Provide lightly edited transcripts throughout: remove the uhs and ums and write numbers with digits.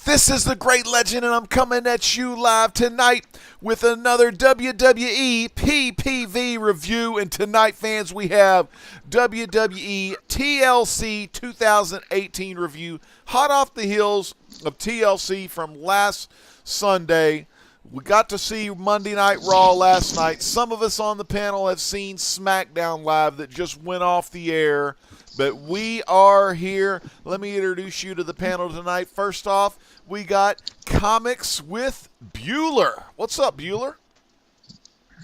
This is the Great Legend, and I'm coming at you live tonight with another WWE PPV review. And tonight, fans, we have WWE TLC 2018 review, hot off the heels of TLC from last Sunday. We got to see Monday Night Raw last night. Some of us on the panel have seen SmackDown Live that just went off the air. But we are here. Let me introduce you to the panel tonight. First off, we got Comics with Bueller. What's up, Bueller?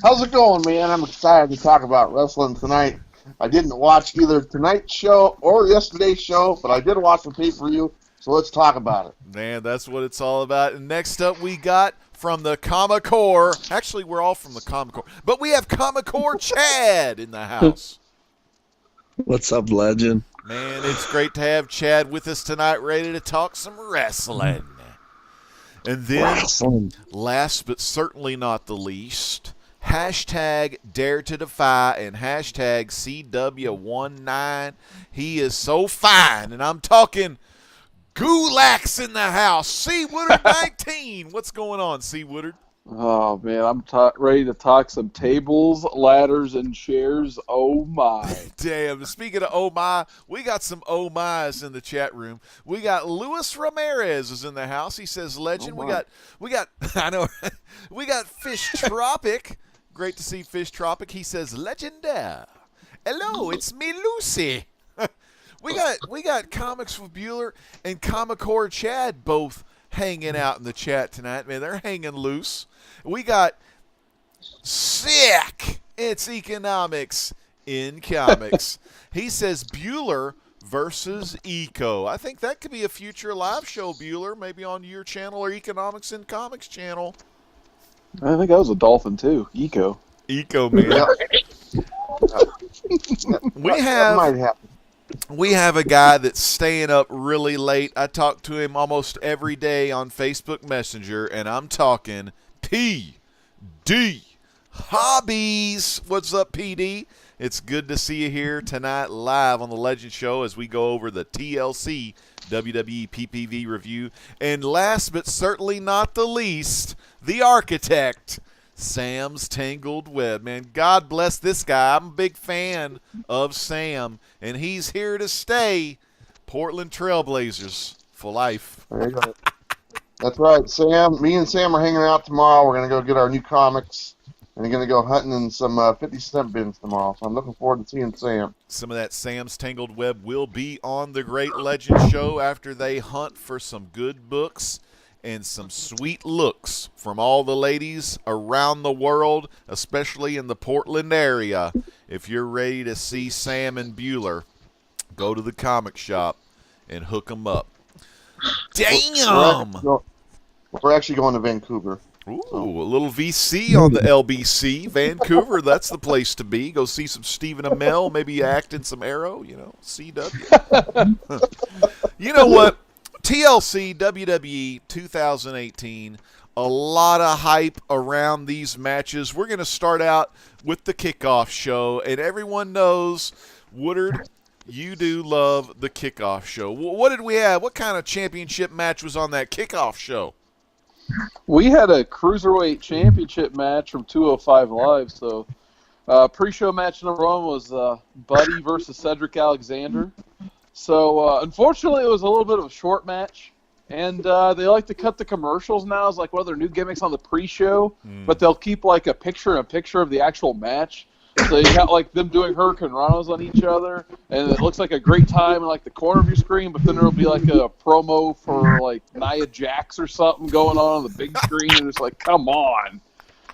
How's it going, man? I'm excited to talk about wrestling tonight. I didn't watch either tonight's show or yesterday's show, but I did watch the pay-per-view, so let's talk about it. Man, that's what it's all about. And next up, we got from the Comic-Core. Actually, we're all from the Comic-Core. But we have Comic-Core Chad in the house. What's up, legend? Man, it's great to have Chad with us tonight, ready to talk some wrestling. And then, last but certainly not the least, hashtag Dare to Defy and hashtag CW19. He is so fine, and I'm talking Gulak's in the house. C. Woodard 19. What's going on, C. Woodard? Oh, man, I'm ready to talk some tables, ladders, and chairs. Oh, my. Damn. Speaking of oh, my, we got some oh, my's in the chat room. We got Luis Ramirez is in the house. He says, legend. Oh, we got, I know, we got Fish Tropic. Great to see Fish Tropic. He says, legendaire. Hello, it's me, Lucy. We got Comics with Bueller and Comic-Core Chad both hanging out in the chat tonight. Man, they're hanging loose. We got sick. It's economics in comics. He says Bueller versus Eco. I think that could be a future live show, Bueller, maybe on your channel or Economics in Comics channel. I think I was a dolphin, too. Eco, man. We have a guy that's staying up really late. I talk to him almost every day on Facebook Messenger, and I'm talking PD Hobbies. What's up, PD? It's good to see you here tonight live on the Legend Show as we go over the TLC WWE PPV review. And last but certainly not the least, the architect, Sam's Tangled Web. Man, God bless this guy. I'm a big fan of Sam, and he's here to stay. Portland Trailblazers for life. There you go. That's right, Sam. Me and Sam are hanging out tomorrow. We're going to go get our new comics, and we're going to go hunting in some 50-cent bins tomorrow. So I'm looking forward to seeing Sam. Some of that Sam's Tangled Web will be on the Great Legend Show after they hunt for some good books and some sweet looks from all the ladies around the world, especially in the Portland area. If you're ready to see Sam and Bueller, go to the comic shop and hook them up. Damn! We're actually going to Vancouver. Ooh, a little VC on the LBC. Vancouver, that's the place to be. Go see some Stephen Amell, maybe act in some Arrow, CW. You know what? TLC WWE 2018, a lot of hype around these matches. We're going to start out with the Kickoff show, and everyone knows, Woodard, you do love the Kickoff show. What did we have? What kind of championship match was on that Kickoff show? We had a Cruiserweight Championship match from 205 Live, so pre-show match number one was Buddy versus Cedric Alexander. So, unfortunately, it was a little bit of a short match, and they like to cut the commercials now as like one of their new gimmicks on the pre-show, but they'll keep like a picture of the actual match. So you got like them doing Hurricane Ranas on each other, and it looks like a great time in like the corner of your screen, but then there'll be like a promo for like Nia Jax or something going on the big screen, and it's like, come on.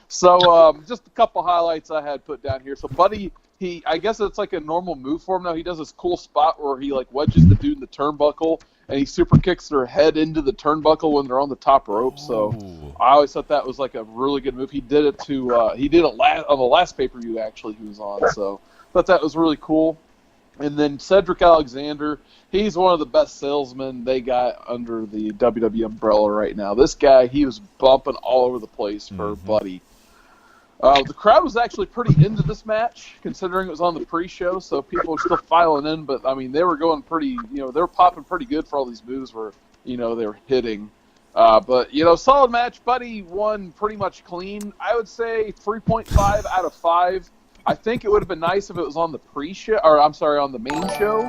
So just a couple highlights I had put down here. So Buddy, I guess it's like a normal move for him now. He does this cool spot where he like wedges the dude in the turnbuckle, and he super kicks their head into the turnbuckle when they're on the top rope. So I always thought that was like a really good move. He did it on the last pay-per-view actually he was on. So I thought that was really cool. And then Cedric Alexander, he's one of the best salesmen they got under the WWE umbrella right now. This guy, he was bumping all over the place for Buddy. The crowd was actually pretty into this match, considering it was on the pre-show, so people were still filing in. But I mean, they were going pretty, they were popping pretty good for all these moves where, they were hitting. But solid match. Buddy won pretty much clean. I would say 3.5 out of 5. I think it would have been nice if it was on the pre-show, or I'm sorry, on the main show.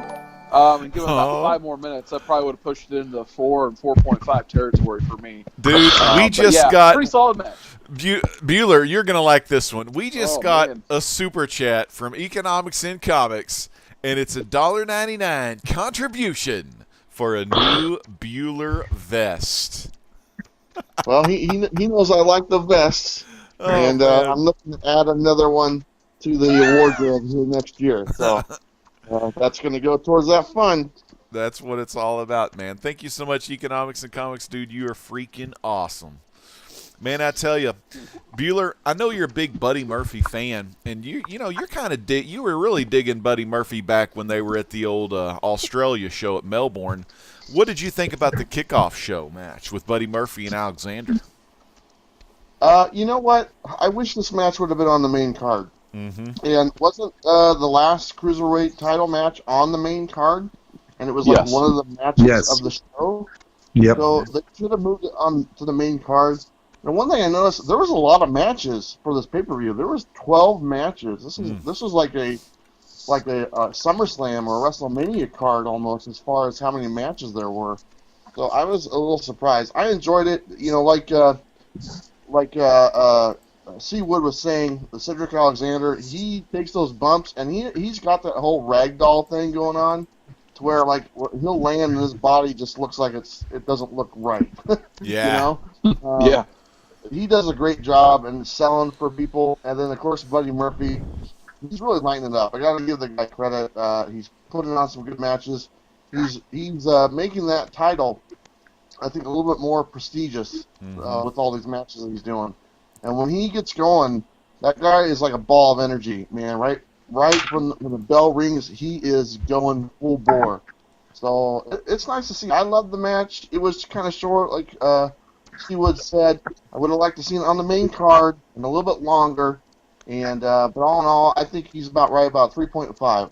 And given about 5 more minutes, I probably would have pushed it into 4 and 4.5 territory for me. Dude, we just got pretty solid match. Bueller, you're gonna like this one. We just got man. a super chat from Economics in Comics, and it's a $1.99 contribution for a new Bueller vest. Well, he knows I like the vests, and I'm looking to add another one to the wardrobe here next year. So that's going to go towards that fund. That's what it's all about, man. Thank you so much, Economics and Comics, dude. You are freaking awesome. Man, I tell you, Bueller, I know you're a big Buddy Murphy fan, and you're kind of you were really digging Buddy Murphy back when they were at the old Australia show at Melbourne. What did you think about the Kickoff show match with Buddy Murphy and Alexander? You know what? I wish this match would have been on the main card. Mm-hmm. And wasn't the last Cruiserweight title match on the main card? And it was like one of the matches of the show? Yep. So they should have moved it on to the main card. And one thing I noticed, there was a lot of matches for this pay-per-view. There was 12 matches. This was like a SummerSlam or a WrestleMania card almost, as far as how many matches there were. So I was a little surprised. I enjoyed it. C. Wood was saying, the Cedric Alexander, he takes those bumps, and he's got that whole ragdoll thing going on, to where he'll land and his body just looks like it doesn't look right. Yeah. Yeah. He does a great job in selling for people, and then of course Buddy Murphy, he's really lighting it up. I got to give the guy credit. He's putting on some good matches. He's making that title, I think, a little bit more prestigious with all these matches that he's doing. And when he gets going, that guy is like a ball of energy, man. Right when the bell rings, he is going full bore. So it's nice to see. I love the match. It was kind of short, like C. Wood said. I would have liked to see it on the main card and a little bit longer. And but all in all, I think he's about 3.5.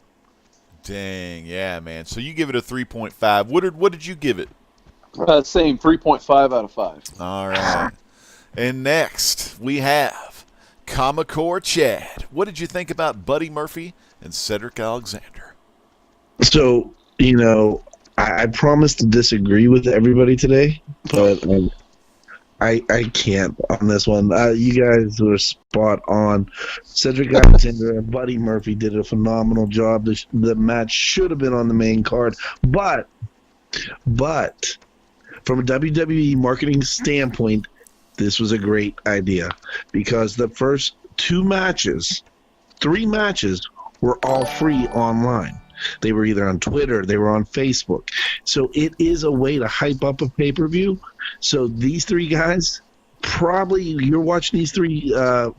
Dang, yeah, man. So you give it a 3.5. What did you give it? Same, 3.5 out of 5. All right. And next, we have Comicore Chad. What did you think about Buddy Murphy and Cedric Alexander? So, I promised to disagree with everybody today, but I can't on this one. You guys were spot on. Cedric Alexander and Buddy Murphy did a phenomenal job. The match should have been on the main card, but from a WWE marketing standpoint, this was a great idea, because the first 3 matches were all free online. They were either on Twitter, they were on Facebook. So it is a way to hype up a pay-per-view. So these 3 guys, probably you're watching these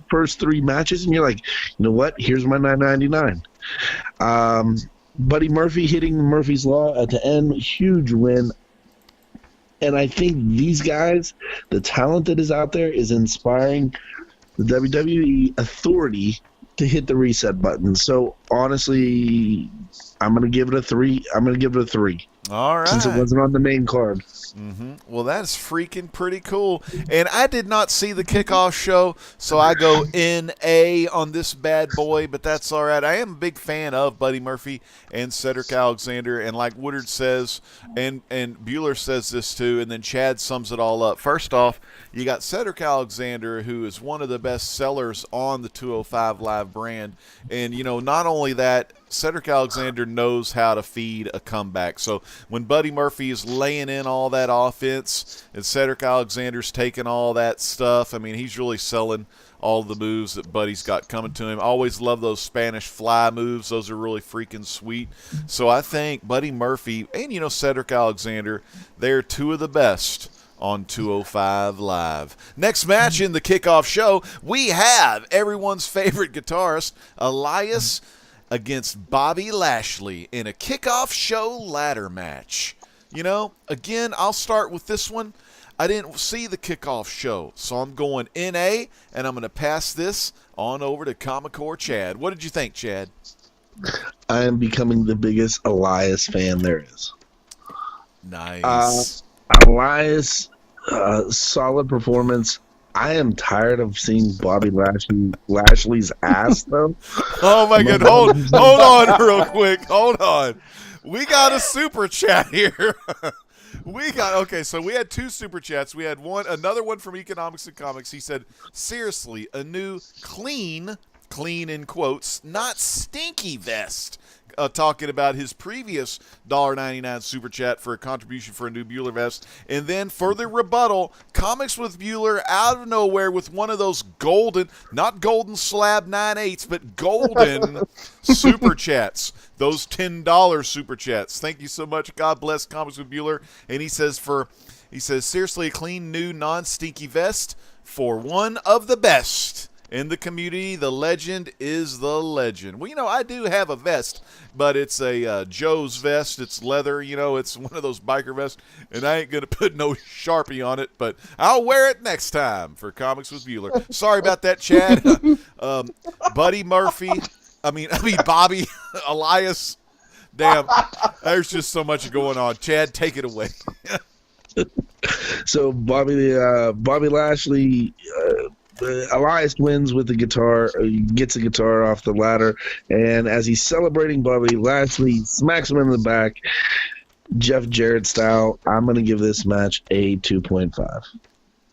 first 3 matches, and you're like, you know what? Here's my $9.99. Buddy Murphy hitting Murphy's Law at the end, huge win. And I think these guys, the talent that is out there, is inspiring the WWE authority to hit the reset button. So honestly, I'm gonna give it a 3. All right. Since it wasn't on the main card. Mm-hmm. Well, that's freaking pretty cool. And I did not see the Kickoff show, so I go NA on this bad boy, but that's all right. I am a big fan of Buddy Murphy and Cedric Alexander, and like Woodard says, and Bueller says this too, and then Chad sums it all up. First off, you got Cedric Alexander, who is one of the best sellers on the 205 Live brand, and not only that, Cedric Alexander knows how to feed a comeback. So when Buddy Murphy is laying in all that offense and Cedric Alexander's taking all that stuff, I mean, he's really selling all the moves that Buddy's got coming to him. Always love those Spanish fly moves. Those are really freaking sweet. So I think Buddy Murphy and, Cedric Alexander, they're 2 of the best on 205 Live. Next match in the Kickoff show, we have everyone's favorite guitarist, Elias, against Bobby Lashley in a Kickoff show ladder match. Again, I'll start with this one. I didn't see the kickoff show, so I'm going NA, and I'm going to pass this on over to Comic-Core Chad. What did you think, Chad? I am becoming the biggest Elias fan there is. Nice. Elias, solid performance. I am tired of seeing Bobby Lashley's ass, though. Oh, my God. Hold on real quick. Hold on. We got a super chat here. So we had 2 super chats. We had another one from Economics and Comics. He said, seriously, a new clean in quotes, not stinky vest. Talking about his previous $1.99 super chat for a contribution for a new Bueller vest. And then further rebuttal, Comics with Bueller out of nowhere with one of those not golden slab 9/8, but golden super chats. Those $10 super chats. Thank you so much. God bless Comics with Bueller. And he says, seriously, a clean, new, non-stinky vest for one of the best. In the community, the legend is the legend. Well, I do have a vest, but it's a Joe's vest. It's leather, it's one of those biker vests, and I ain't going to put no Sharpie on it, but I'll wear it next time for Comics with Bueller. Sorry about that, Chad. Bobby, Elias. Damn, there's just so much going on. Chad, take it away. So Bobby Lashley... Elias wins with the guitar, gets the guitar off the ladder, and as he's celebrating, Bobby Lashley smacks him in the back, Jeff Jarrett style. I'm going to give this match a 2.5.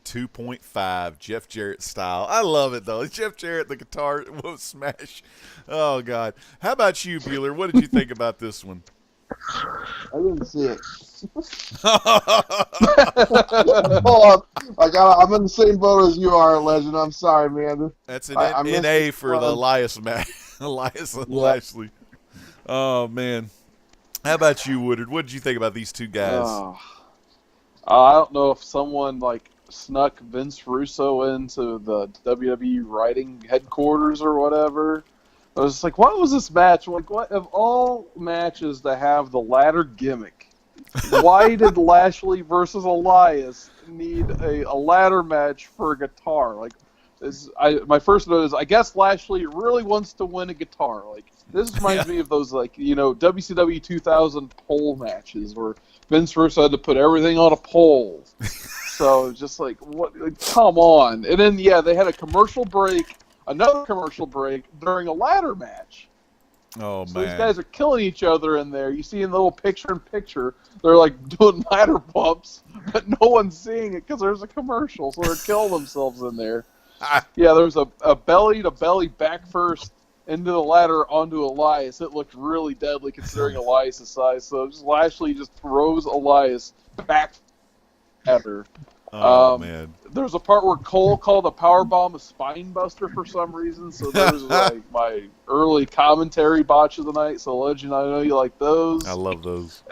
2.5, Jeff Jarrett style. I love it, though. Jeff Jarrett, the guitar, whoa, smash. Oh, God. How about you, Bueller? What did you think about this one? I didn't see it. Hold on. I'm in the same boat as you are, Legend. I'm sorry, man. That's an NA for the Elias match. Elias and Lashley. Oh, man. How about you, Woodard? What did you think about these two guys? I don't know if someone snuck Vince Russo into the WWE writing headquarters or whatever. I was just like, what was this match? Like, what of all matches that have the ladder gimmick? Why did Lashley versus Elias need a ladder match for a guitar? My first note is, I guess Lashley really wants to win a guitar. This reminds me of those WCW 2000 pole matches where Vince Russo had to put everything on a pole. So just what? Come on! And then they had a commercial break. Another commercial break during a ladder match. Oh, man. So these guys are killing each other in there. You see in the little picture-in-picture, they're doing ladder bumps, but no one's seeing it because there's a commercial, so they're killing themselves in there. There was a belly-to-belly back first into the ladder onto Elias. It looked really deadly considering Elias' size. So Lashley just throws Elias back at her. Oh, man. There's a part where Cole called a powerbomb a spine buster for some reason, so there's my early commentary botch of the night. So, Legend, I know you like those. I love those.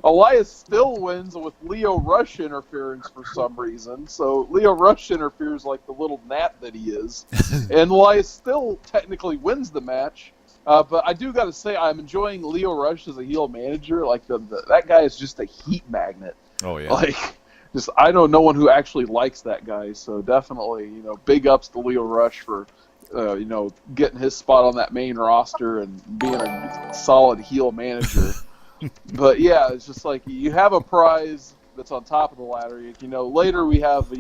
Elias still wins with Lio Rush interference for some reason. So Lio Rush interferes like the little gnat that he is. And Elias still technically wins the match. But I do got to say, I'm enjoying Lio Rush as a heel manager. That guy is just a heat magnet. Oh, yeah. I know no one who actually likes that guy, so definitely, big ups to Lio Rush for, getting his spot on that main roster and being a solid heel manager. But yeah, it's just you have a prize that's on top of the ladder. Later we have,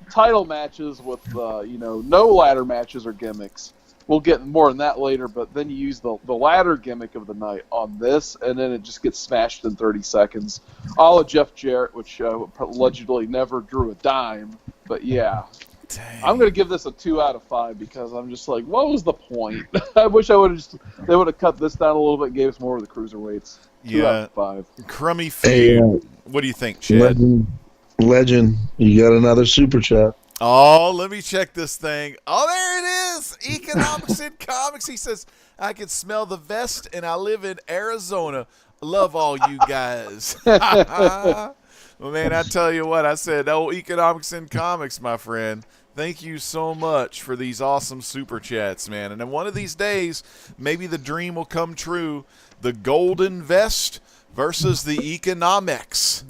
title matches with, no ladder matches or gimmicks. We'll get more on that later, but then you use the ladder gimmick of the night on this, and then it just gets smashed in 30 seconds. A la Jeff Jarrett, which allegedly never drew a dime. But yeah, dang. I'm going to give this a 2 out of 5 because I'm just what was the point? I wish they would have cut this down a little bit and gave us more of the cruiserweights. 2 out of 5. Crummy feud. What do you think, Chad? Legend, you got another super chat. Oh, let me check this thing. Oh, there it is. Economics and Comics. He says, I can smell the vest, and I live in Arizona. Love all you guys. Well, man, I tell you what, I said, oh, Economics and Comics, my friend. Thank you so much for these awesome super chats, man. And then one of these days, maybe the dream will come true. The golden vest versus the economics.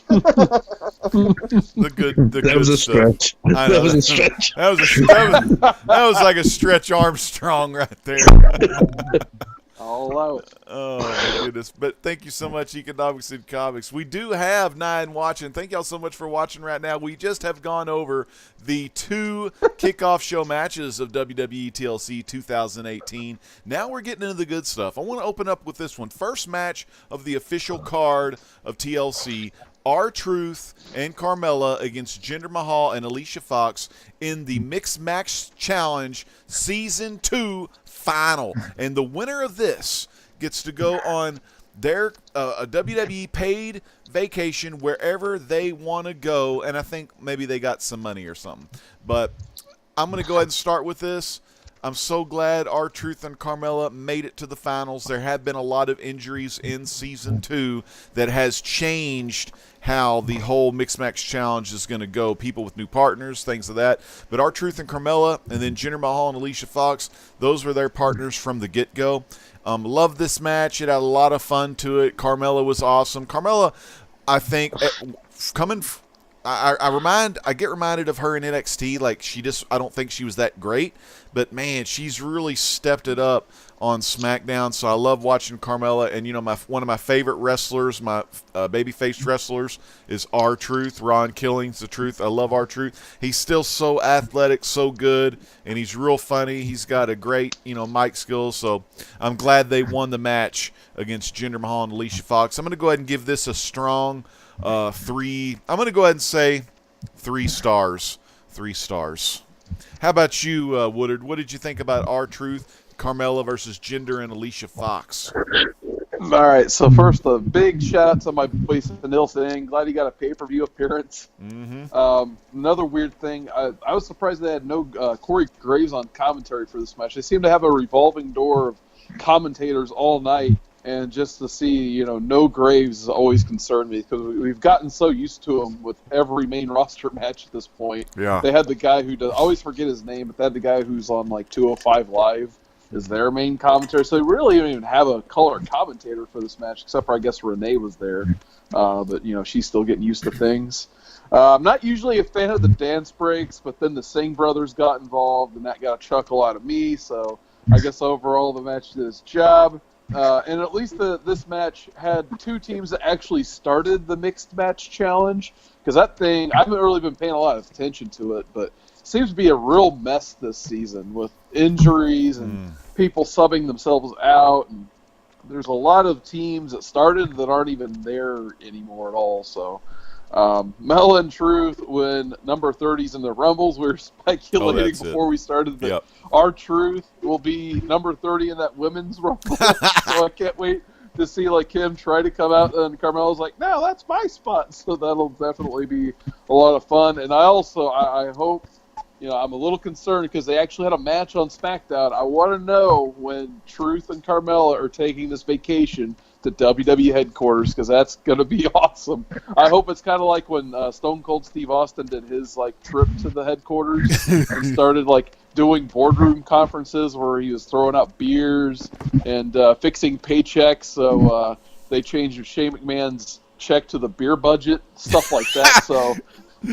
The good was a stuff. stretch. I know. That was a stretch. That was like a Stretch Armstrong right there. I'll allow it. Oh, my goodness. But thank you so much, Economics and Comics. We do have 9 watching. Thank y'all so much for watching right now. We just have gone over the 2 kickoff show matches of WWE TLC 2018. Now we're getting into the good stuff. I want to open up with this one. First match of the official card of TLC. R-Truth and Carmella against Jinder Mahal and Alicia Fox in the Mixed Match Challenge Season 2 final. And the winner of this gets to go on their a WWE paid vacation wherever they want to go. And I think maybe they got some money or something. But I'm going to go ahead and start with this. I'm so glad R-Truth and Carmella made it to the finals. There have been a lot of injuries in Season 2 that has changed how the whole Mixed Match Challenge is going to go. People with new partners, things of that. But R-Truth and Carmella, and then Jinder Mahal and Alicia Fox, those were their partners from the get-go. Loved this match. It had a lot of fun to it. Carmella was awesome. Carmella, I think, I get reminded of her in NXT. Like, I don't think she was that great, but man, she's really stepped it up on SmackDown. So I love watching Carmella. And one of my favorite wrestlers, my babyface wrestlers, is R-Truth. Ron Killing's the Truth. I love R-Truth. He's still so athletic, so good, and he's real funny. He's got a great mic skills. So I'm glad they won the match against Jinder Mahal and Alicia Fox. I'm going to go ahead and give this a strong 3. I'm going to go ahead and say 3 stars. 3 stars. How about you, Woodard? What did you think about R-Truth, Carmella versus Jinder and Alicia Fox? All right, so first, a big shout out to my boy Sunil Singh. Glad he got a pay-per-view appearance. Mm-hmm. Another weird thing, I was surprised they had no Corey Graves on commentary for this match. They seem to have a revolving door of commentators all night. And just to see, no Graves has always concerned me because we've gotten so used to him with every main roster match at this point. Yeah. They had the guy who does, I always forget his name, but they had the guy who's on like 205 Live is their main commentator. So they really don't even have a color commentator for this match, except for I guess Renee was there. But she's still getting used to things. I'm not usually a fan of the dance breaks, but then the Singh brothers got involved, and that got a chuckle out of me. So I guess overall the match did its job. And at least this match had 2 teams that actually started the Mixed Match Challenge. Because that thing, I haven't really been paying a lot of attention to it, but it seems to be a real mess this season with injuries and people subbing themselves out. And there's a lot of teams that started that aren't even there anymore at all. So, Mel and Truth, when number 30's in the Rumbles, we were speculating before we started that R-Truth will be number 30 in that women's Rumble. So I can't wait to see him try to come out, and Carmella's like, no, that's my spot. So that'll definitely be a lot of fun. And I hope, I'm a little concerned because they actually had a match on SmackDown. I want to know when Truth and Carmella are taking this vacation to WWE headquarters, because that's going to be awesome. I hope it's kind of like when Stone Cold Steve Austin did his trip to the headquarters and started doing boardroom conferences where he was throwing out beers and fixing paychecks. So they changed Shane McMahon's check to the beer budget, stuff like that. So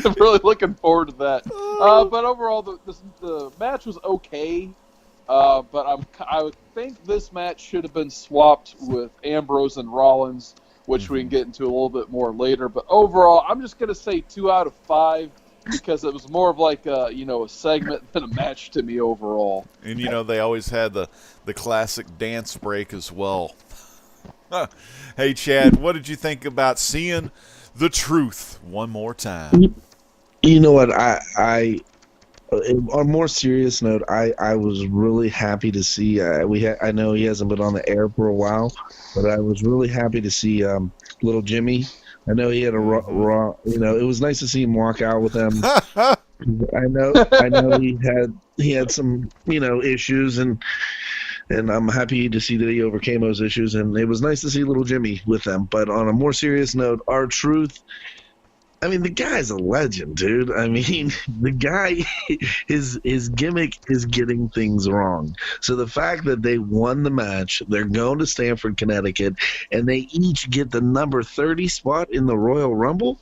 I'm really looking forward to that. But overall, the match was okay. But I would think this match should have been swapped with Ambrose and Rollins, which we can get into a little bit more later. But overall, I'm just going to say 2 out of 5 because it was more of a segment than a match to me overall. And, they always had the classic dance break as well. Hey, Chad, what did you think about seeing the Truth one more time? You know what? I on a more serious note, I was really happy to see. I know he hasn't been on the air for a while, but I was really happy to see little Jimmy. I know he had a raw. It was nice to see him walk out with them. I know he had some issues, and I'm happy to see that he overcame those issues. And it was nice to see little Jimmy with them. But on a more serious note, R-Truth. I mean, the guy's a legend, dude. I mean, the guy, his gimmick is getting things wrong. So the fact that they won the match, they're going to Stamford, Connecticut, and they each get the number 30 spot in the Royal Rumble.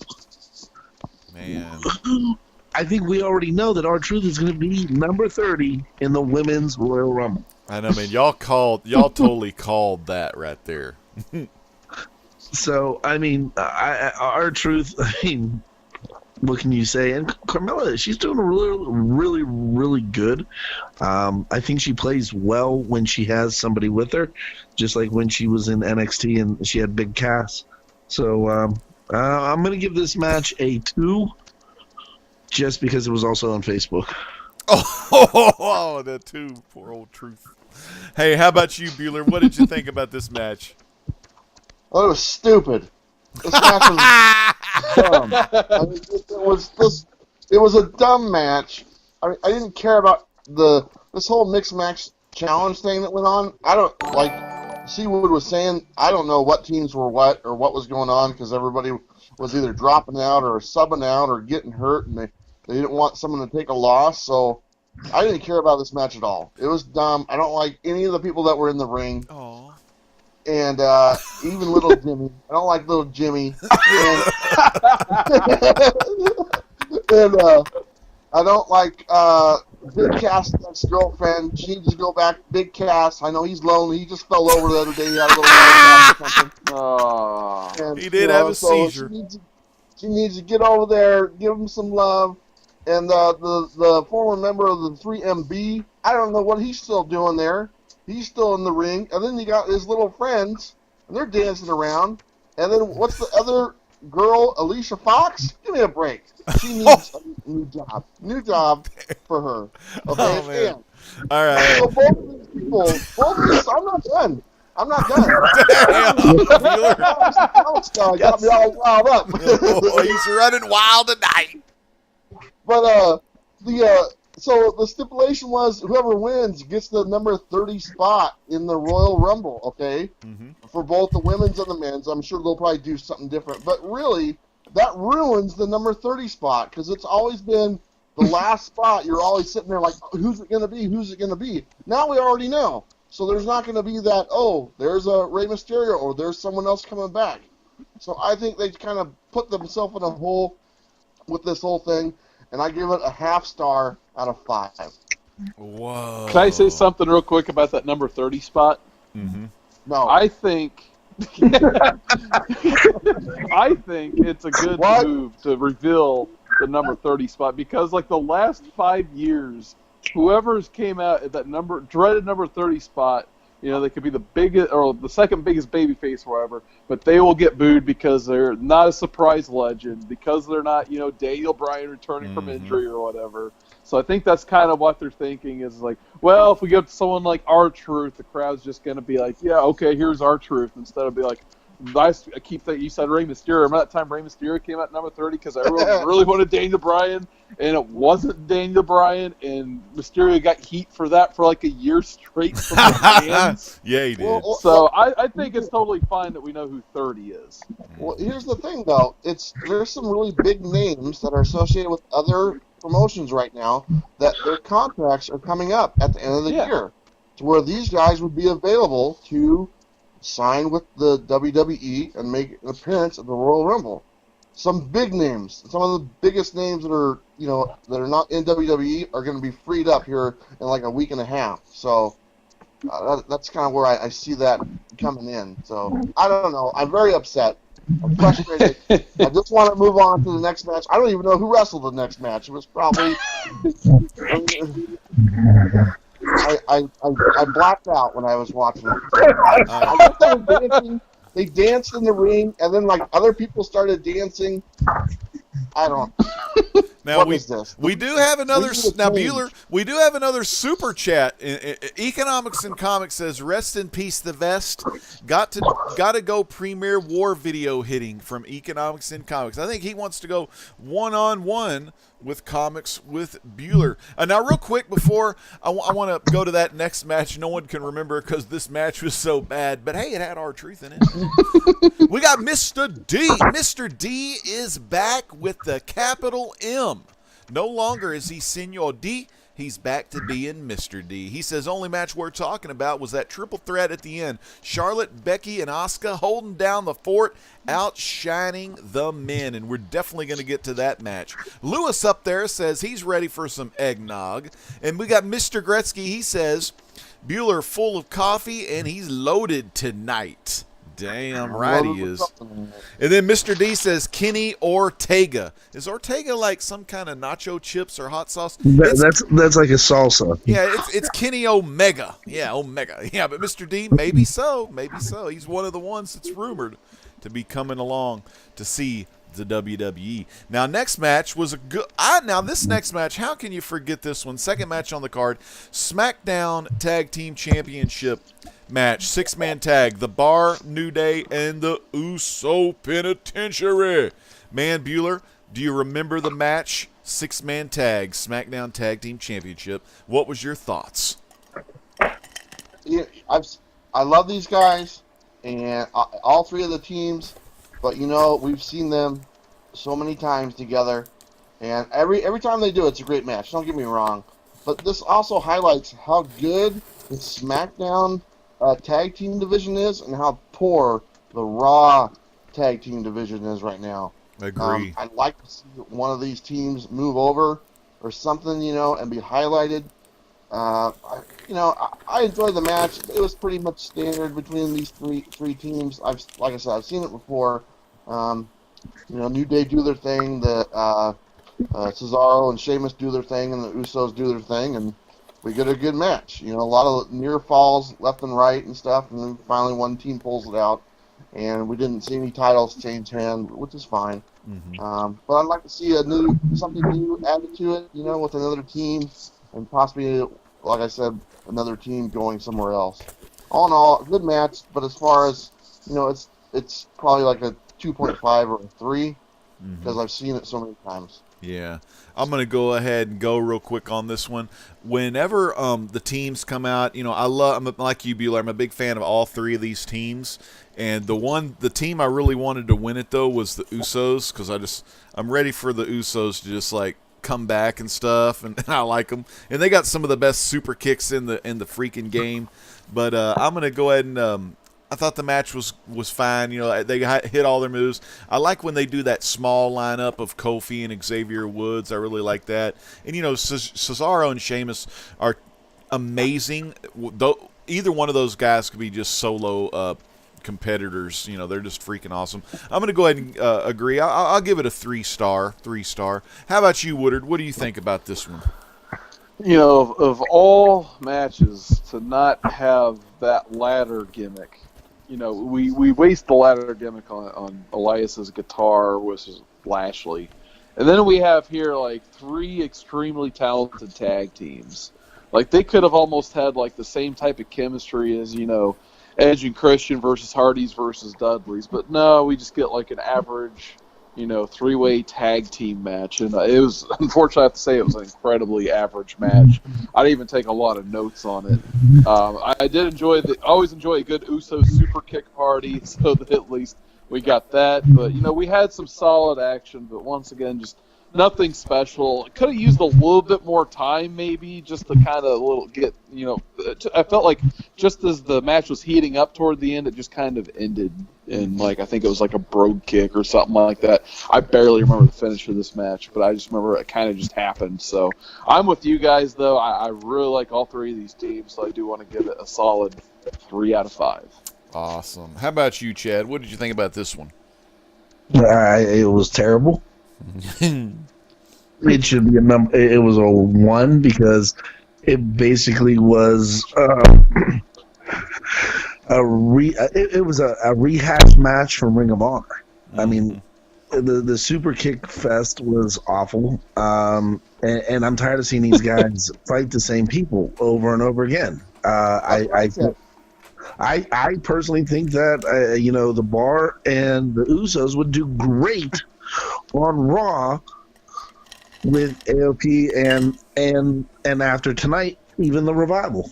Man. I think we already know that R-Truth is going to be number 30 in the Women's Royal Rumble. And I mean, y'all totally called that right there. So, I mean, R-Truth, I mean, what can you say? And Carmella, she's doing really, really, really good. I think she plays well when she has somebody with her, just like when she was in NXT and she had Big Cass. So, I'm going to give this match a 2, just because it was also on Facebook. Oh, the 2, poor old Truth. Hey, how about you, Bueller? What did you think about this match? Oh, it was stupid. This match was dumb. I mean, it was a dumb match. I mean, I didn't care about this whole mixed match challenge thing that went on. I don't, like Seawood was saying, I don't know what teams were what or what was going on, because everybody was either dropping out or subbing out or getting hurt, and they didn't want someone to take a loss. So I didn't care about this match at all. It was dumb. I don't like any of the people that were in the ring. Oh. And even little Jimmy. I don't like little Jimmy. And I don't like Big Cass' ex-girlfriend. She needs to go back. Big Cass. I know he's lonely. He just fell over the other day. He had a little heart attack or something. Oh. He did have a seizure. She needs to get over there, give him some love. And the former member of the 3MB, I don't know what he's still doing there. He's still in the ring. And then you got his little friends, and they're dancing around. And then what's the other girl, Alicia Fox? Give me a break. She needs a new job. New job for her. Okay? Oh, man. And All right. so both of these people, I'm not done. I'm not done. Damn, Bueller. Got me all riled up. Oh, he's running wild tonight. But so the stipulation was whoever wins gets the number 30 spot in the Royal Rumble, okay? Mm-hmm. For both the women's and the men's. I'm sure they'll probably do something different. But really, that ruins the number 30 spot, because it's always been the last spot. You're always sitting there like, who's it going to be? Who's it going to be? Now we already know. So there's not going to be that, oh, there's a Rey Mysterio or there's someone else coming back. So I think they kind of put themselves in a hole with this whole thing. And I give it a half star out of 5. Whoa. Can I say something real quick about that number 30 spot? Mm-hmm. No. I think it's a good move to reveal the number 30 spot, because like the last 5 years, whoever's came out at that dreaded number 30 spot, you know, they could be the biggest or the second biggest babyface or whatever, but they will get booed because they're not a surprise legend, because they're not, you know, Daniel Bryan returning from injury or whatever. So I think that's kind of what they're thinking is like, well, if we get someone like R-Truth, the crowd's just going to be like, yeah, okay, here's R-Truth, instead of be like, I keep thinking you said Rey Mysterio. Remember that time Rey Mysterio came out at number 30 because everyone really wanted Daniel Bryan, and it wasn't Daniel Bryan, and Mysterio got heat for that for like a year straight from the fans. Yeah, he did. So I think it's totally fine that we know who 30 is. Well, here's the thing, though. There's some really big names that are associated with other promotions right now that their contracts are coming up at the end of the year, to where these guys would be available to sign with the WWE and make an appearance at the Royal Rumble. Some big names, some of the biggest names that are, you know, that are not in WWE are going to be freed up here in like a week and a half. So that's kind of where I see that coming in. So I don't know. I'm very upset. I'm frustrated. I just want to move on to the next match. I don't even know who wrestled the next match. It was probably. I blacked out when I was watching it. I guess they were dancing. They danced in the ring, and then like other people started dancing. I don't. Now what is this? We do have another. Now change. Bueller, we do have another super chat. Economics and Comics says, "Rest in peace, the vest." Got to go premiere war video hitting from Economics and Comics. I think he wants to go 1-on-1 with Comics with Bueller. Now, real quick before I want to go to that next match, no one can remember because this match was so bad, but hey, it had R-Truth in it. We got Mr. D. Mr. D is back with the capital M. No longer is he Senor D. He's back to being Mr. D. He says only match we're talking about was that triple threat at the end. Charlotte, Becky, and Asuka holding down the fort, outshining the men. And we're definitely going to get to that match. Lewis up there says he's ready for some eggnog. And we got Mr. Gretzky. He says Bueller full of coffee and he's loaded tonight. Damn right he is. And then Mr. D says Kenny Ortega. Is Ortega like some kind of nacho chips or hot sauce? That's like a salsa. Yeah, it's Kenny Omega. Yeah, Omega. Yeah, but Mr. D, maybe so. Maybe so. He's one of the ones that's rumored to be coming along to see the WWE. Now, next match was a good... this next match, how can you forget this one? Second match on the card, SmackDown Tag Team Championship match, 6-man tag, The Bar, New Day, and the Uso Penitentiary. Man, Bueller, do you remember the match? 6-man tag, SmackDown Tag Team Championship. What was your thoughts? Yeah, I love these guys, and all three of the teams, but we've seen them so many times together, and every time they do, it's a great match. Don't get me wrong, but this also highlights how good the SmackDown tag team division is and how poor the Raw tag team division is right now. Agree. I'd like to see one of these teams move over or something, and be highlighted. I enjoyed the match. It was pretty much standard between these three teams. Like I said, I've seen it before. New Day do their thing. The Cesaro and Sheamus do their thing, and the Usos do their thing, and we get a good match. A lot of near falls left and right and stuff, and then finally one team pulls it out, and we didn't see any titles change hands, which is fine. Mm-hmm. But I'd like to see something new added to it, with another team, and possibly, like I said, another team going somewhere else. All in all, good match, but as far as, it's probably like a 2.5 or a 3, because I've seen it so many times. Yeah, I'm going to go ahead and go real quick on this one. Whenever the teams come out, I'm like you, Bueller. I'm a big fan of all three of these teams. And the team I really wanted to win it, though, was the Usos, because I'm ready for the Usos to just, come back and stuff, and I like them. And they got some of the best super kicks in the freaking game. But I'm going to go ahead and... I thought the match was fine. They hit all their moves. I like when they do that small lineup of Kofi and Xavier Woods. I really like that. And, Cesaro and Sheamus are amazing. Either one of those guys could be just solo competitors. They're just freaking awesome. I'm going to go ahead and agree. I'll give it a 3-star. 3-star. How about you, Woodard? What do you think about this one? Of all matches, to not have that ladder gimmick, we waste the ladder gimmick on Elias's guitar versus Lashley. And then we have here, 3 extremely talented tag teams. They could have almost had, the same type of chemistry as, Edge and Christian versus Hardys versus Dudleys. But no, we just get, an average, 3-way tag team match. And it was, unfortunately, I have to say, it was an incredibly average match. I didn't even take a lot of notes on it. I did always enjoy a good Uso super kick party, so that at least we got that. But, we had some solid action, but once again, just nothing special. Could have used a little bit more time, maybe, just to kind of get, I felt like just as the match was heating up toward the end, it just kind of ended. And, I think it was a brogue kick or something like that. I barely remember the finish of this match, but I just remember it kind of just happened. So I'm with you guys, though. I really like all three of these teams, so I do want to give it a solid 3 out of 5. Awesome. How about you, Chad? What did you think about this one? It was terrible. It should be a number. It was a 1 because it basically was it was a rehash match from Ring of Honor. I mean, the Super Kick Fest was awful, and I'm tired of seeing these guys fight the same people over and over again. I personally think that the Bar and the Usos would do great on Raw with AOP and after tonight, even the Revival.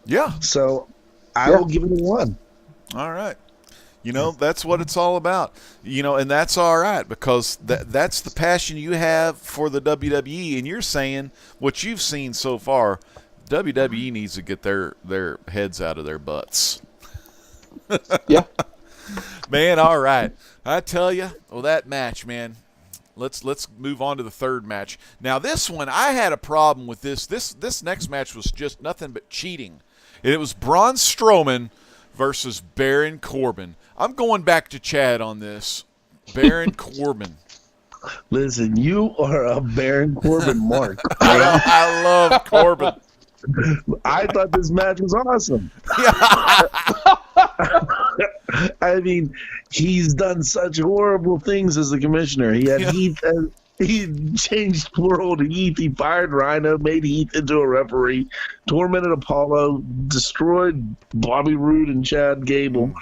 Yeah. So I will give it a 1. All right. That's what it's all about. And that's all right because that's the passion you have for the WWE, and you're saying what you've seen so far, WWE needs to get their heads out of their butts. Yeah. Man, all right. I tell you, that match, man. Let's move on to the third match. Now, this one, I had a problem with this. This next match was just nothing but cheating. It was Braun Strowman versus Baron Corbin. I'm going back to Chad on this. Baron Corbin. Listen, you are a Baron Corbin mark. I love Corbin. I thought this match was awesome. I mean, he's done such horrible things as the commissioner. He had Heath. He changed poor old Heath. He fired Rhino, made Heath into a referee, tormented Apollo, destroyed Bobby Roode and Chad Gable.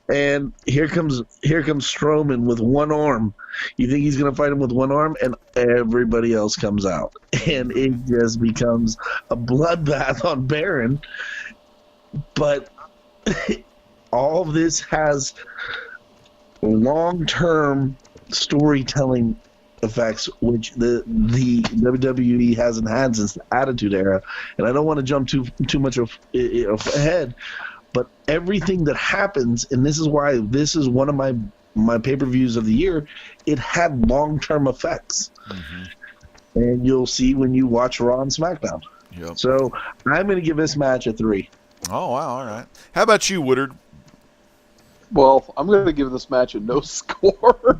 And here comes Strowman with one arm. You think he's going to fight him with one arm, and everybody else comes out, and it just becomes a bloodbath on Baron. But all of this has long-term storytelling effects, which the WWE hasn't had since the Attitude Era. And I don't want to jump too much ahead. But everything that happens, and this is why this is one of my pay-per-views of the year, it had long-term effects. Mm-hmm. And you'll see when you watch Raw and SmackDown. Yep. So I'm going to give this match a 3. Oh, wow, all right. How about you, Woodard? Well, I'm going to give this match a no score.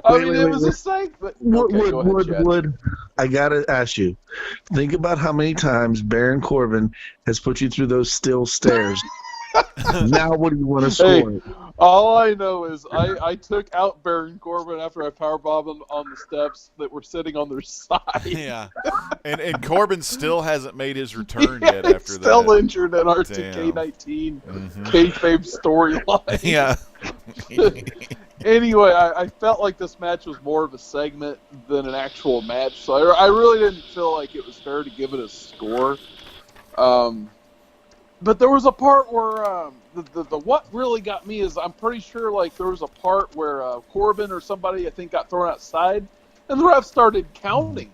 It was a segment. Wood. I got to ask you. Think about how many times Baron Corbin has put you through those steel stairs. Now what do you want to score? Hey, all I know is I took out Baron Corbin after I powerbombed him on the steps that were sitting on their side. Yeah. And Corbin still hasn't made his return yet after that. Still injured in our 2K19 kayfabe storyline. Yeah. Anyway, I felt like this match was more of a segment than an actual match, so I really didn't feel like it was fair to give it a score. But there was a part where the what really got me is I'm pretty sure like there was a part where Corbin or somebody I think got thrown outside, and the ref started counting.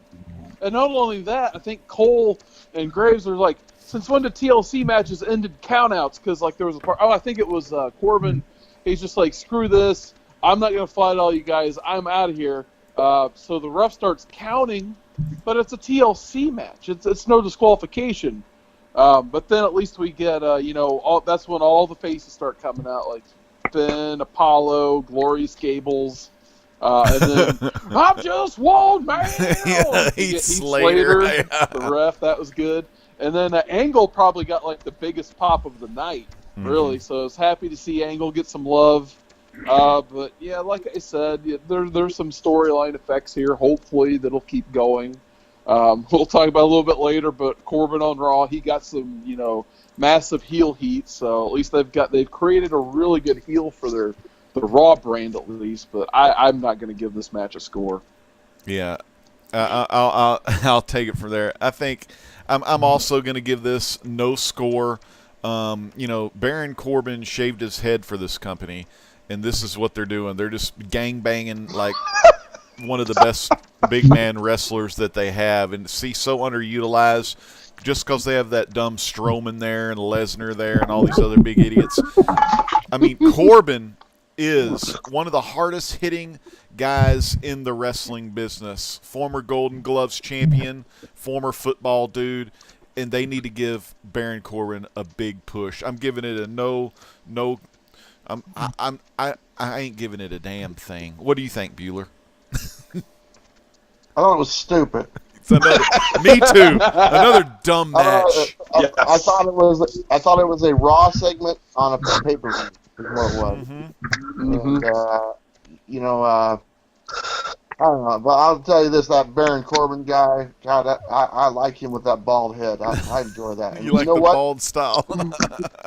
And not only that, I think Cole and Graves are like, since when did TLC matches ended countouts? Because like there was a part, I think it was Corbin. He's just like, screw this. I'm not going to fight all you guys. I'm out of here. So the ref starts counting, but it's a TLC match. It's no disqualification. But then at least we get, that's when all the faces start coming out, like Finn, Apollo, Glorious Gables, and then, I'm just one man! Heath Slater. The ref, that was good. And then Angle probably got, like, the biggest pop of the night, really. So I was happy to see Angle get some love. But, yeah, like I said, there's some storyline effects here, hopefully, that'll keep going. We'll talk about it a little bit later, but Corbin on Raw, he got some, massive heel heat. So at least they've created a really good heel for the Raw brand at least. But I'm not going to give this match a score. Yeah, I'll take it from there. I think I'm also going to give this no score. Baron Corbin shaved his head for this company, and this is what they're doing. They're just gangbanging like one of the best big man wrestlers that they have, and see so underutilized just because they have that dumb Strowman there and Lesnar there and all these other big idiots. I mean, Corbin is one of the hardest hitting guys in the wrestling business. Former Golden Gloves champion, former football dude, and they need to give Baron Corbin a big push. I'm giving it a no. I ain't giving it a damn thing. What do you think, Bueller? I thought it was stupid. Me too. Another dumb match. Yes. I thought it was a Raw segment on a pay-per-view. Is what it was. And, I don't know, but I'll tell you this: that Baron Corbin guy, God, I like him with that bald head. I enjoy that. And you like know the what? bald style.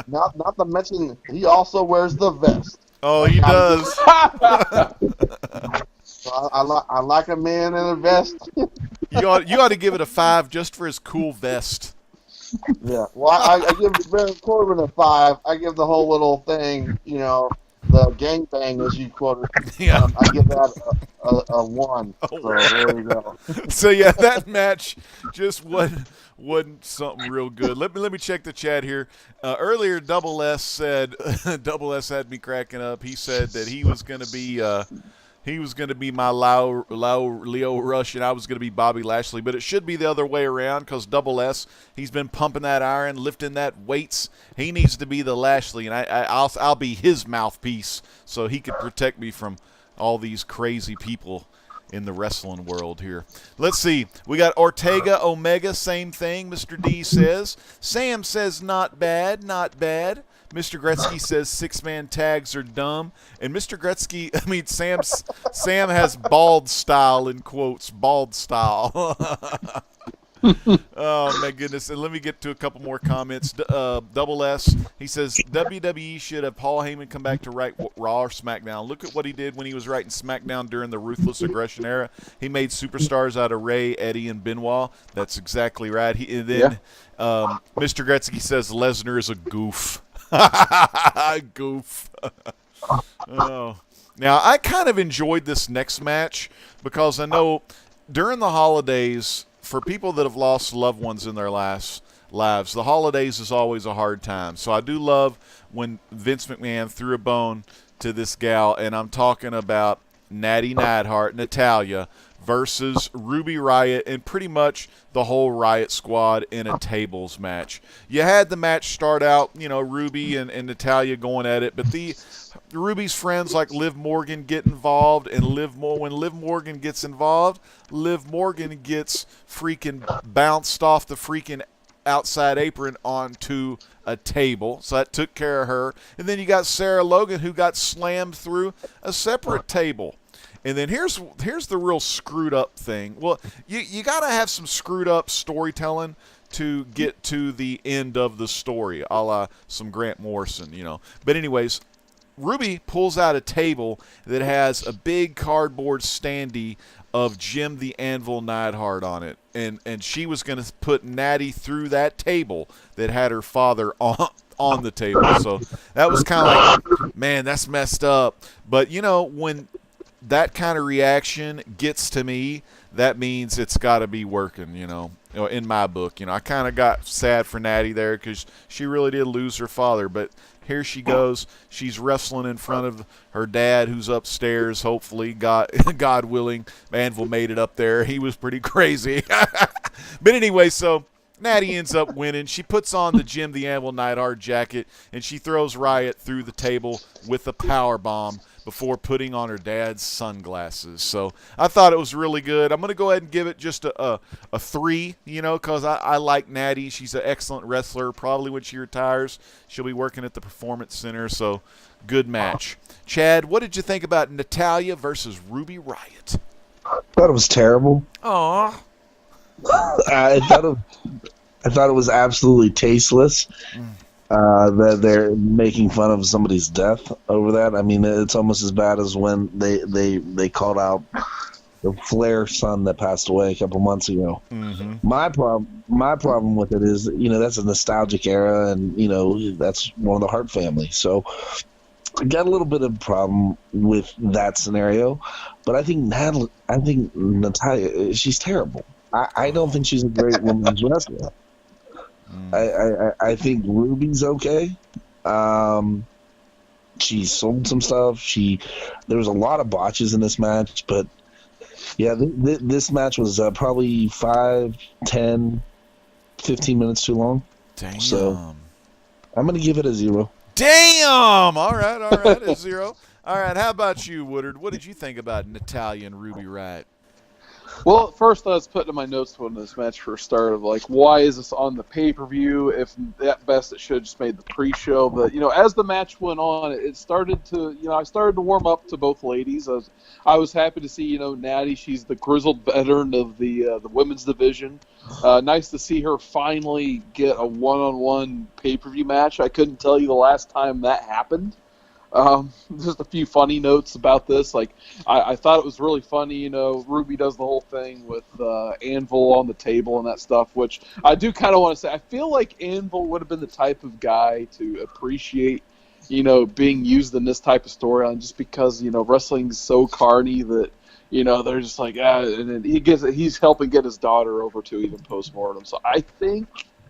Not to mention, he also wears the vest. Oh, he does. So I like a man in a vest. You ought to give it a 5 just for his cool vest. Yeah. Well, I give Baron Corbin a 5. I give the whole little thing, the gangbang as you quoted. Yeah. I give that a 1. So there you go. So yeah, that match just wasn't something real good. Let me check the chat here. Earlier, Double S said Double S had me cracking up. He said that he was going to be my Leo Rush, and I was going to be Bobby Lashley. But it should be the other way around because Double S, he's been pumping that iron, lifting that weights. He needs to be the Lashley, and I'll be his mouthpiece so he could protect me from all these crazy people in the wrestling world here. Let's see. We got Ortega Omega, same thing, Mr. D says. Sam says not bad, not bad. Mr. Gretzky says 6-man tags are dumb. And Mr. Gretzky, Sam has bald style in quotes, bald style. Oh, my goodness. And let me get to a couple more comments. Double S, he says, WWE should have Paul Heyman come back to write Raw or SmackDown. Look at what he did when he was writing SmackDown during the Ruthless Aggression era. He made superstars out of Ray, Eddie, and Benoit. That's exactly right. Mr. Gretzky says Lesnar is a goof. Goof. Oh. Now, I kind of enjoyed this next match because I know during the holidays, for people that have lost loved ones in their lives, the holidays is always a hard time. So I do love when Vince McMahon threw a bone to this gal, and I'm talking about Natty Neidhart, Natalya, versus Ruby Riott and pretty much the whole Riott squad in a tables match. You had the match start out, Ruby and Natalya going at it, but Ruby's friends like Liv Morgan get involved, and when Liv Morgan gets involved, Liv Morgan gets freaking bounced off the freaking outside apron onto a table. So that took care of her. And then you got Sarah Logan, who got slammed through a separate table. And then here's the real screwed up thing. Well, you got to have some screwed up storytelling to get to the end of the story, a la some Grant Morrison, But anyways, Ruby pulls out a table that has a big cardboard standee of Jim the Anvil Neidhart on it. And she was going to put Natty through that table that had her father on the table. So that was kind of like, man, that's messed up. But, when that kind of reaction gets to me, that means it's got to be working, in my book. I kind of got sad for Natty there because she really did lose her father. But here she goes. She's wrestling in front of her dad, who's upstairs, hopefully, God willing. Anvil made it up there. He was pretty crazy. But anyway, so Natty ends up winning. She puts on the Jim the Anvil Neidhart jacket, and she throws Riott through the table with a power bomb before putting on her dad's sunglasses. So I thought it was really good. I'm going to go ahead and give it just a 3, because I like Natty. She's an excellent wrestler. Probably when she retires, she'll be working at the Performance Center. So good match. Chad, what did you think about Natalya versus Ruby Riott? I thought it was terrible. Aw. I thought it was absolutely tasteless. That they're making fun of somebody's death over that. I mean, it's almost as bad as when they called out the Flair son that passed away a couple months ago. Mm-hmm. My problem with it is, that's a nostalgic era, and that's one of the Hart family. So I got a little bit of a problem with that scenario, but I think Natalya, she's terrible. I don't think she's a great women's wrestler. I think Ruby's okay. She sold some stuff. There was a lot of botches in this match, but yeah, this match was probably 5, 10, 15 minutes too long. Damn. So I'm going to give it a 0. Damn! All right, a 0. All right, how about you, Woodard? What did you think about Natalya and Ruby Riott? Well, first I was putting in my notes when this match first started, like, why is this on the pay-per-view? If at best it should have just made the pre-show. But, as the match went on, it started to, I started to warm up to both ladies. I was happy to see, Natty, she's the grizzled veteran of the women's division. Nice to see her finally get a one-on-one pay-per-view match. I couldn't tell you the last time that happened. Just a few funny notes about this. Like, I thought it was really funny. You know, Ruby does the whole thing with Anvil on the table and that stuff, which I do kind of want to say. I feel like Anvil would have been the type of guy to appreciate, you know, being used in this type of storyline, just because, you know, wrestling's so carny that, you know, they're just like, and then he's helping get his daughter over to even post-mortem. So I think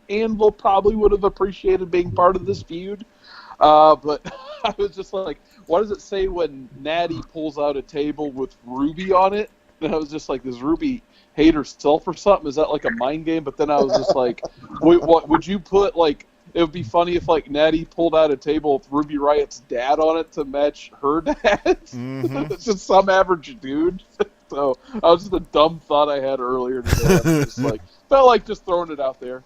Anvil probably would have appreciated being part of this feud. But I was just like, what does it say when Natty pulls out a table with Ruby on it? And I was just like, does Ruby hate herself or something? Is that like a mind game? But then I was just like, what would you put, like, it would be funny if, like, Natty pulled out a table with Ruby Riott's dad on it to match her dad. Mm-hmm. It's just some average dude. So that was just a dumb thought I had earlier today. I was just like, felt like just throwing it out there.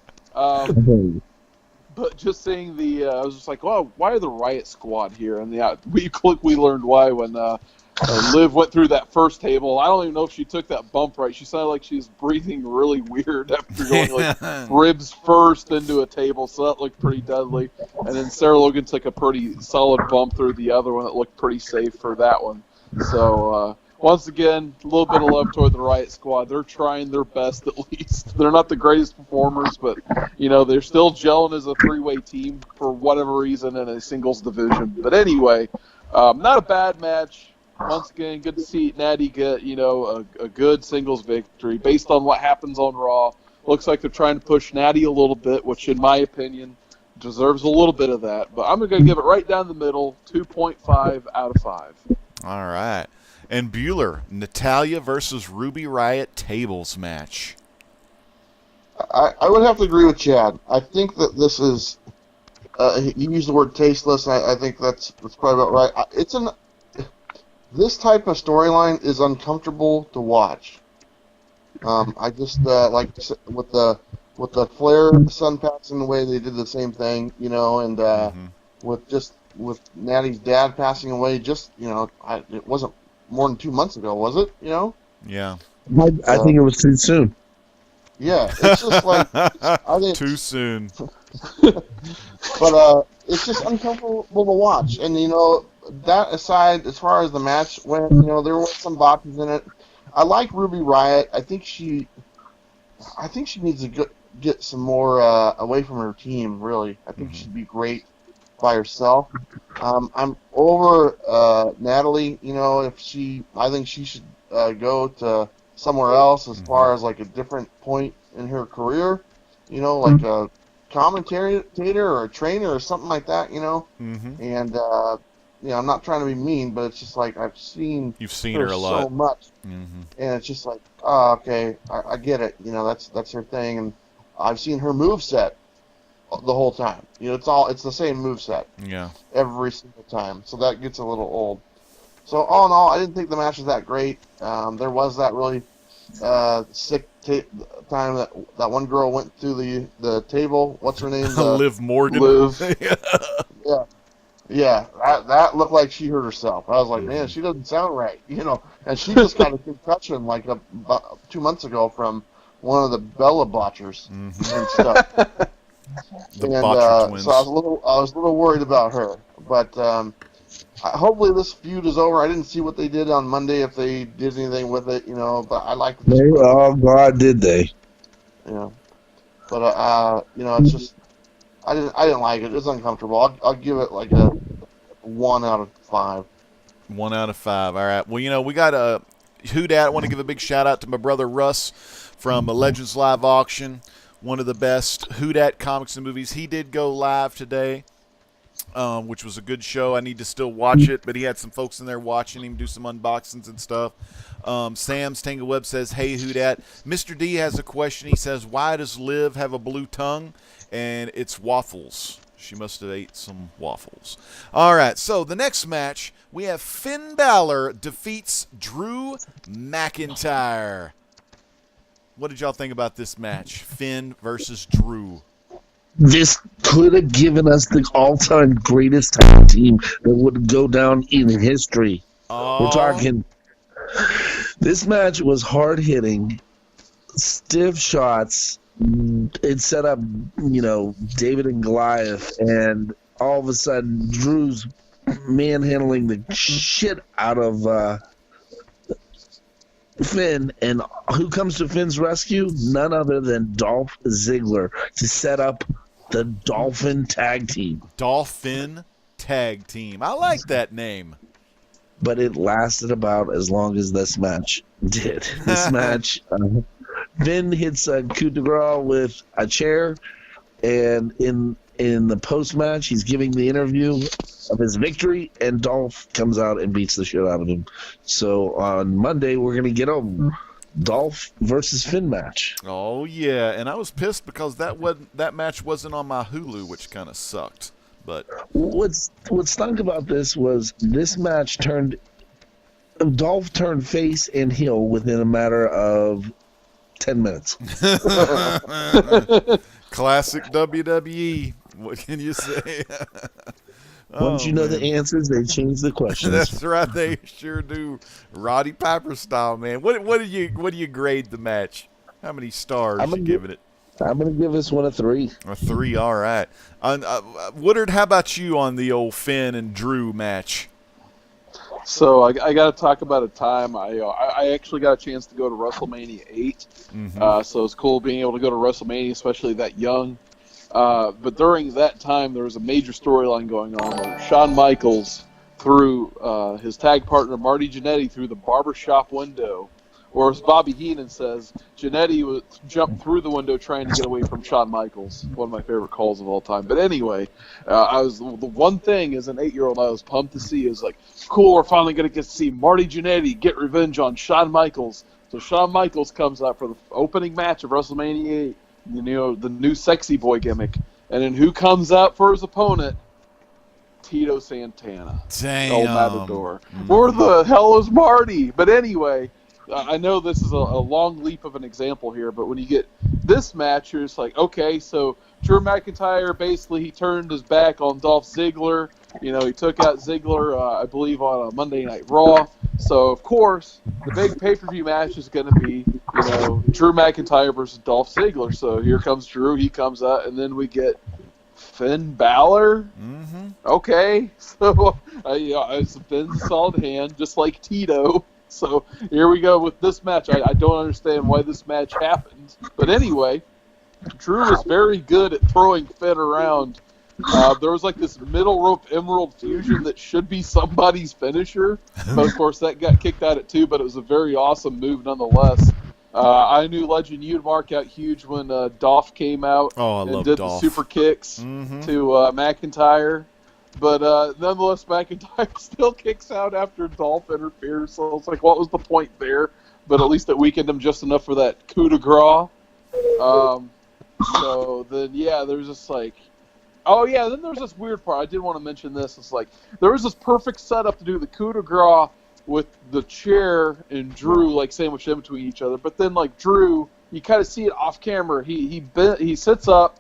But just seeing I was just like, well, why are the Riott Squad here? And we learned why when Liv went through that first table. I don't even know if she took that bump right. She sounded like she was breathing really weird after going like ribs first into a table, so that looked pretty deadly. And then Sarah Logan took a pretty solid bump through the other one that looked pretty safe for that one. So once again, a little bit of love toward the Riott Squad. They're trying their best, at least. They're not the greatest performers, but, you know, they're still gelling as a three-way team for whatever reason in a singles division. But anyway, not a bad match. Once again, good to see Natty get, you know, a good singles victory based on what happens on Raw. Looks like they're trying to push Natty a little bit, which, in my opinion, deserves a little bit of that. But I'm going to give it right down the middle, 2.5 out of 5. All right. And Bueller, Natalya versus Ruby Riott tables match. I would have to agree with Chad. I think that this is, you used the word tasteless, and I think that's probably about right. This type of storyline is uncomfortable to watch. I just like with the Flair son passing away, they did the same thing, you know, and with Natty's dad passing away, just, you know, it wasn't more than 2 months ago, was it? You know? Yeah. I think it was too soon. Yeah, it's just like I think too soon. But it's just uncomfortable to watch. And you know, that aside, as far as the match went, you know, there were some botches in it. I like Ruby Riott. I think she needs to get some more away from her team. Really, I think she'd be great by herself. I'm over Natalya. You know, I think she should go to somewhere else as far as like a different point in her career. You know, like a commentator or a trainer or something like that. You know, and you know, I'm not trying to be mean, but it's just like you've seen her a lot so much, and it's just like, oh, okay, I get it. You know, that's her thing, and I've seen her moveset the whole time. You know, it's the same moveset. Yeah. Every single time. So that gets a little old. So all in all, I didn't think the match was that great. There was that really sick time that one girl went through the table. What's her name? Liv Morgan. Liv. Yeah. Yeah, that looked like she hurt herself. I was like, man, she doesn't sound right, you know. And she just got a concussion like 2 months ago from one of the Bella botchers and stuff. Twins. So I was a little worried about her. But hopefully this feud is over. I didn't see what they did on Monday, if they did anything with it, you know. But I like this. Oh God, did they? You know. But you know, it's just. I didn't like it. It's uncomfortable. I'll give it like a 1 out of 5. 1 out of 5. All right. Well, you know, we got a Who Dat. I want to give a big shout out to my brother Russ from Legends Live Auction, one of the best Who Dat comics and movies. He did go live today, which was a good show. I need to still watch it, but he had some folks in there watching him do some unboxings and stuff. Sam's Tango Web says, hey, Who Dat. Mr. D has a question. He says, why does Liv have a blue tongue? And it's waffles. She must have ate some waffles. All right, so the next match, we have Finn Balor defeats Drew McIntyre. What did y'all think about this match? Finn versus Drew. This could have given us the all-time greatest tag team that would go down in history. Oh. We're talking... This match was hard-hitting, stiff shots. It set up, you know, David and Goliath, and all of a sudden Drew's manhandling the shit out of Finn, and who comes to Finn's rescue? None other than Dolph Ziggler to set up the Dolphin Tag Team. Dolphin Tag Team. I like that name. But it lasted about as long as this match did. This match, Finn hits a coup de grace with a chair, and in the post-match, he's giving the interview of his victory, and Dolph comes out and beats the shit out of him. So on Monday, we're going to get a Dolph versus Finn match. Oh, yeah, and I was pissed because that match wasn't on my Hulu, which kind of sucked. But what stunk about this was this match Dolph turned face and heel within a matter of 10 minutes. Classic WWE. What can you say? Once you know the answers, they change the questions. That's right, they sure do. Roddy Piper style, man. What do you grade the match? How many stars you giving it? I'm gonna give this one a 3. A 3, all right. Woodard, how about you on the old Finn and Drew match? So I got to talk about a time I actually got a chance to go to WrestleMania 8. Mm-hmm. So it's cool being able to go to WrestleMania, especially that young. But during that time, there was a major storyline going on where Shawn Michaels threw his tag partner Marty Jannetty through the barbershop window. Or as Bobby Heenan says, Jannetty jumped through the window trying to get away from Shawn Michaels. One of my favorite calls of all time. But anyway, the one thing as an 8-year-old I was pumped to see is like, cool, we're finally going to get to see Marty Jannetty get revenge on Shawn Michaels. So Shawn Michaels comes out for the opening match of WrestleMania 8, the new sexy boy gimmick. And then who comes out for his opponent? Tito Santana. Damn. El Matador. Where the hell is Marty? But anyway, I know this is a long leap of an example here, but when you get this match, you're just like, okay, so Drew McIntyre, basically he turned his back on Dolph Ziggler. He took out Ziggler, I believe, on a Monday Night Raw. So, of course, the big pay-per-view match is going to be, Drew McIntyre versus Dolph Ziggler. So here comes Drew, he comes out, and then we get Finn Balor. Mm-hmm. Okay, so Finn's a solid hand, just like Tito. So here we go with this match. I don't understand why this match happened. But anyway, Drew was very good at throwing Finn around. There was like this middle rope emerald fusion that should be somebody's finisher. But of course that got kicked out at 2, but it was a very awesome move nonetheless. I knew Legend you'd mark out huge when Dolph came out and did Dolph. the super kicks to McIntyre. But nonetheless, McIntyre still kicks out after Dolph interferes. So it's like, what was the point there? But at least it weakened him just enough for that coup de grace. So then, yeah, there's just like, then there's this weird part. I did want to mention this. It's like, there was this perfect setup to do the coup de grace with the chair and Drew, like, sandwiched in between each other. But then, like, Drew, you kind of see it off camera. He sits up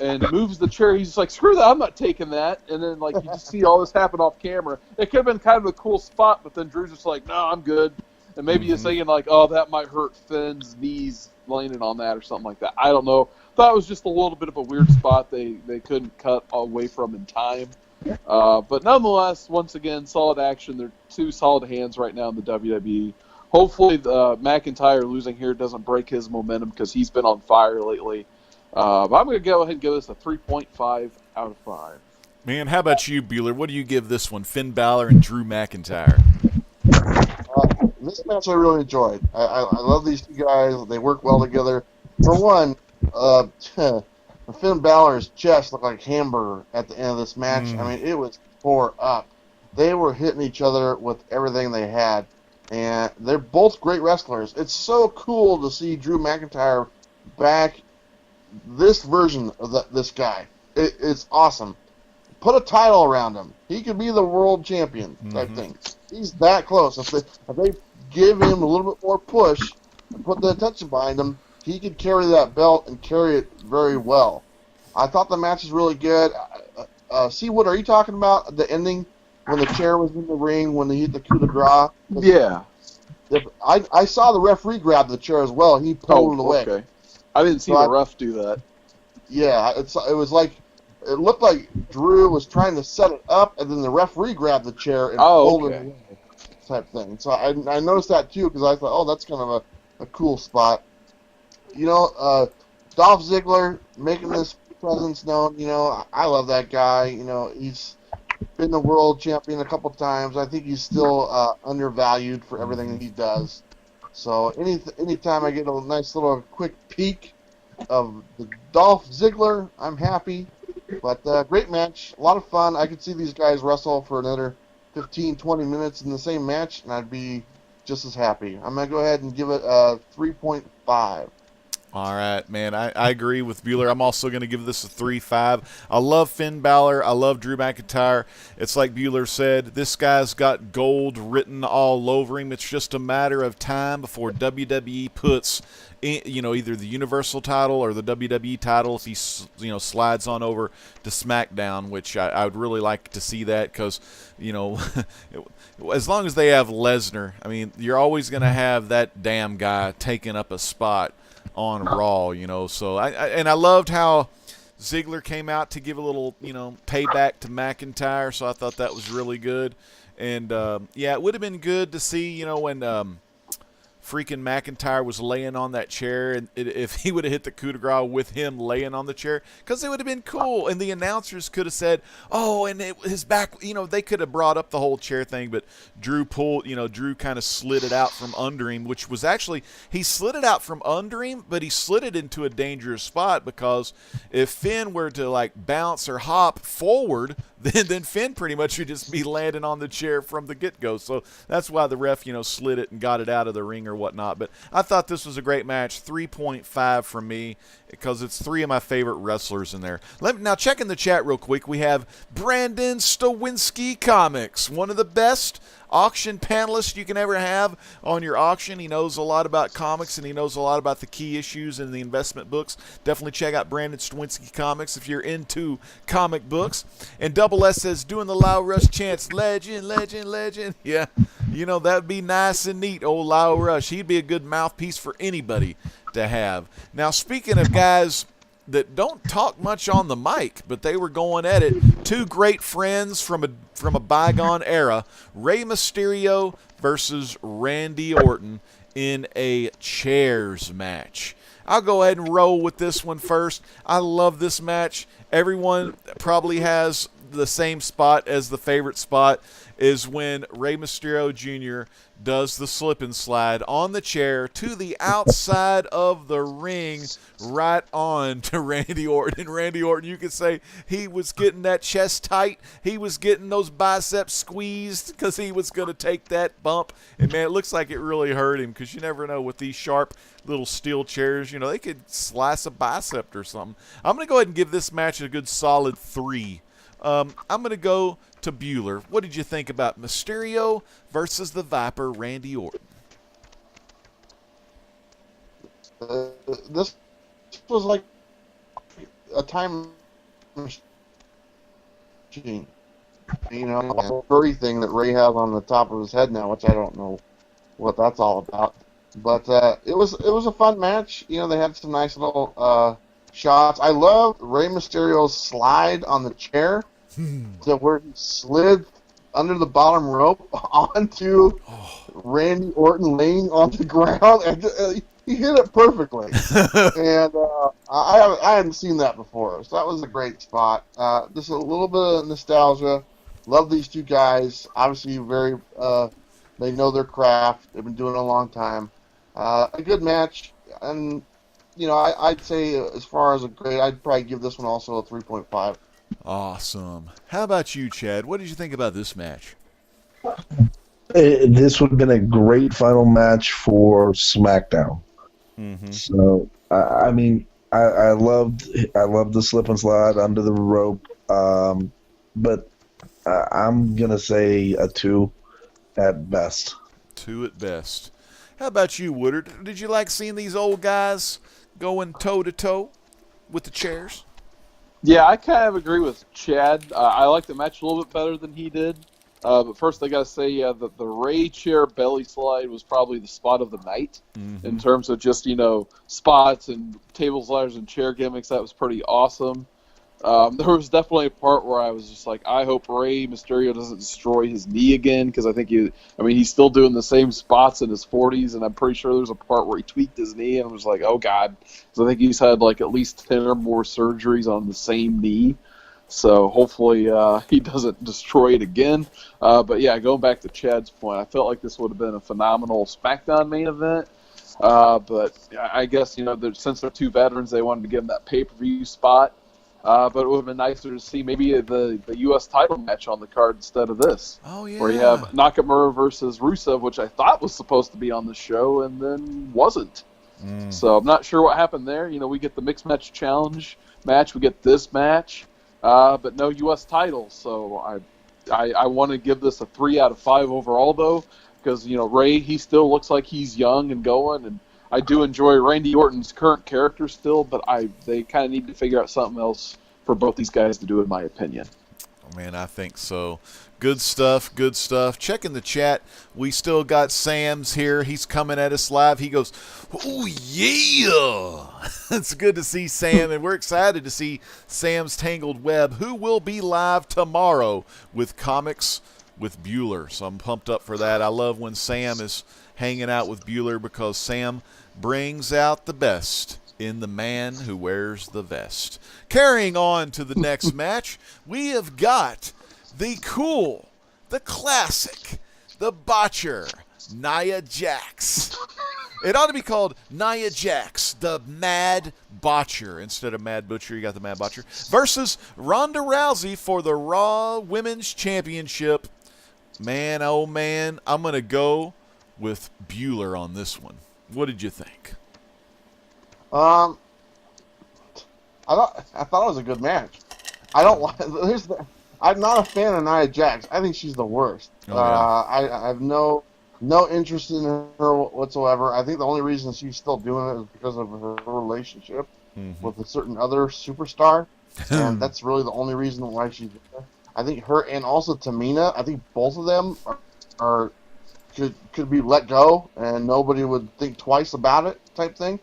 and moves the chair. He's just like, screw that, I'm not taking that. And then, like, you just see all this happen off camera. It could have been kind of a cool spot, but then Drew's just like, no, I'm good. And maybe he's thinking, like, oh, that might hurt Finn's knees landing on that or something like that. I don't know. Thought it was just a little bit of a weird spot they couldn't cut away from in time. But nonetheless, once again, solid action. They're 2 solid hands right now in the WWE. Hopefully, McIntyre losing here doesn't break his momentum because he's been on fire lately. But I'm going to go ahead and give this a 3.5 out of 5. Man, how about you, Bueller? What do you give this one? Finn Balor and Drew McIntyre. This match I really enjoyed. I love these 2 guys. They work well together. For one, Finn Balor's chest looked like hamburger at the end of this match. I mean, it was tore up. They were hitting each other with everything they had. And they're both great wrestlers. It's so cool to see Drew McIntyre back this version of this guy. It's awesome. Put a title around him. He could be the world champion type thing. He's that close. If they give him a little bit more push and put the attention behind him, he could carry that belt and carry it very well. I thought the match was really good. What are you talking about? The ending when the chair was in the ring when he hit the coup de grace? Yeah. I saw the referee grab the chair as well. He pulled it away. Okay. I didn't see the ref do that. Yeah, it was like it looked like Drew was trying to set it up, and then the referee grabbed the chair and pulled it away, type thing. So I noticed that too, because I thought, oh, that's kind of a cool spot. Dolph Ziggler making this presence known. I love that guy. He's been the world champion a couple times. I think he's still undervalued for everything that he does. So anytime I get a nice little quick peek of the Dolph Ziggler, I'm happy. But great match, a lot of fun. I could see these guys wrestle for another 15, 20 minutes in the same match, and I'd be just as happy. I'm going to go ahead and give it a 3.5. All right, man. I agree with Bueller. I'm also going to give this a 3.5. I love Finn Balor. I love Drew McIntyre. It's like Bueller said, this guy's got gold written all over him. It's just a matter of time before WWE puts either the Universal title or the WWE title if he slides on over to SmackDown, which I would really like to see that because, as long as they have Lesnar, I mean, you're always going to have that damn guy taking up a spot on Raw, So I loved how Ziggler came out to give a little, payback to McIntyre. So I thought that was really good. And it would have been good to see, when freaking McIntyre was laying on that chair, and if he would have hit the coup de grace with him laying on the chair, because it would have been cool. And the announcers could have said, "Oh, and his back," they could have brought up the whole chair thing, but Drew Drew kind of slid it out from under him, which was actually, he slid it out from under him, but he slid it into a dangerous spot, because if Finn were to bounce or hop forward, then Finn pretty much would just be landing on the chair from the get-go. So that's why the ref, slid it and got it out of the ring or whatnot. But I thought this was a great match. 3.5 from me, because it's three of my favorite wrestlers in there. Now, check in the chat real quick. We have Brandon Stowinski Comics, one of the best auction panelists you can ever have on your auction. He knows a lot about comics, and he knows a lot about the key issues in the investment books. Definitely check out Brandon Stowinski Comics if you're into comic books. And Double S says, doing the Lyle Rush chants, legend, legend, legend. Yeah, that would be nice and neat, old Lyle Rush. He'd be a good mouthpiece for anybody to have. Now, speaking of guys that don't talk much on the mic, but they were going at it, two great friends from a bygone era, Rey Mysterio versus Randy Orton in a chairs match. I'll go ahead and roll with this one first. I love this match. Everyone probably has the same spot as the favorite spot, is when Rey Mysterio Jr. does the slip and slide on the chair to the outside of the ring, right on to Randy Orton. And Randy Orton, you could say he was getting that chest tight. He was getting those biceps squeezed because he was going to take that bump. And, man, it looks like it really hurt him, because you never know with these sharp little steel chairs. They could slice a bicep or something. I'm going to go ahead and give this match a good solid 3. I'm going to go to Bueller. What did you think about Mysterio versus the Viper, Randy Orton? This was like a time machine. The furry thing that Ray has on the top of his head now, which I don't know what that's all about. But it was a fun match. They had some nice little shots. I love Rey Mysterio's slide on the chair, to where he slid under the bottom rope onto Randy Orton laying on the ground, and he hit it perfectly. And I hadn't seen that before, so that was a great spot. Just a little bit of nostalgia. Love these two guys. Obviously, very they know their craft. They've been doing it a long time. A good match, and I'd say as far as a grade, I'd probably give this one also a 3.5. Awesome. How about you, Chad? What did you think about this match? This would have been a great final match for SmackDown. Mm-hmm. So, I loved the slip and slide under the rope, but I'm gonna say a 2 at best. 2 at best. How about you, Woodard? Did you like seeing these old guys going toe-to-toe with the chairs? Yeah, I kind of agree with Chad. I like the match a little bit better than he did. But first, I got to say, the Ray chair belly slide was probably the spot of the night in terms of just, spots and table sliders and chair gimmicks. That was pretty awesome. There was definitely a part where I was just like, I hope Rey Mysterio doesn't destroy his knee again, because I think he's still doing the same spots in his 40s, and I'm pretty sure there's a part where he tweaked his knee, and I was like, oh god. So I think he's had like at least 10 or more surgeries on the same knee. So hopefully he doesn't destroy it again. But yeah, going back to Chad's point, I felt like this would have been a phenomenal SmackDown main event. But I guess, since they're two veterans, they wanted to give them that pay-per-view spot. But it would have been nicer to see maybe the U.S. title match on the card instead of this. Oh, yeah. Where you have Nakamura versus Rusev, which I thought was supposed to be on the show and then wasn't. So I'm not sure what happened there. We get the mixed match challenge match. We get this match. But no U.S. title. So I want to give this a 3 out of 5 overall, though, because, Rey, he still looks like he's young and going, and I do enjoy Randy Orton's current character still, but they kind of need to figure out something else for both these guys to do, in my opinion. Oh, man, I think so. Good stuff, good stuff. Checking the chat. We still got Sam's here. He's coming at us live. He goes, oh, yeah. It's good to see Sam, and we're excited to see Sam's Tangled Web, who will be live tomorrow with Comics with Bueller. So I'm pumped up for that. I love when Sam is hanging out with Bueller, because Sam brings out the best in the man who wears the vest. Carrying on to the next match, we have got the cool, the classic, the botcher, Nia Jax. It ought to be called Nia Jax, the Mad Botcher. Instead of Mad Butcher, you got the Mad Botcher. Versus Ronda Rousey for the Raw Women's Championship. Man, oh man, I'm going to go with Bueller on this one. What did you think? I thought it was a good match. I'm not a fan of Nia Jax. I think she's the worst. Oh, yeah. I have no interest in her whatsoever. I think the only reason she's still doing it is because of her relationship with a certain other superstar, and that's really the only reason why she's there. I think her and also Tamina, I think both of them could be let go and nobody would think twice about it, type thing.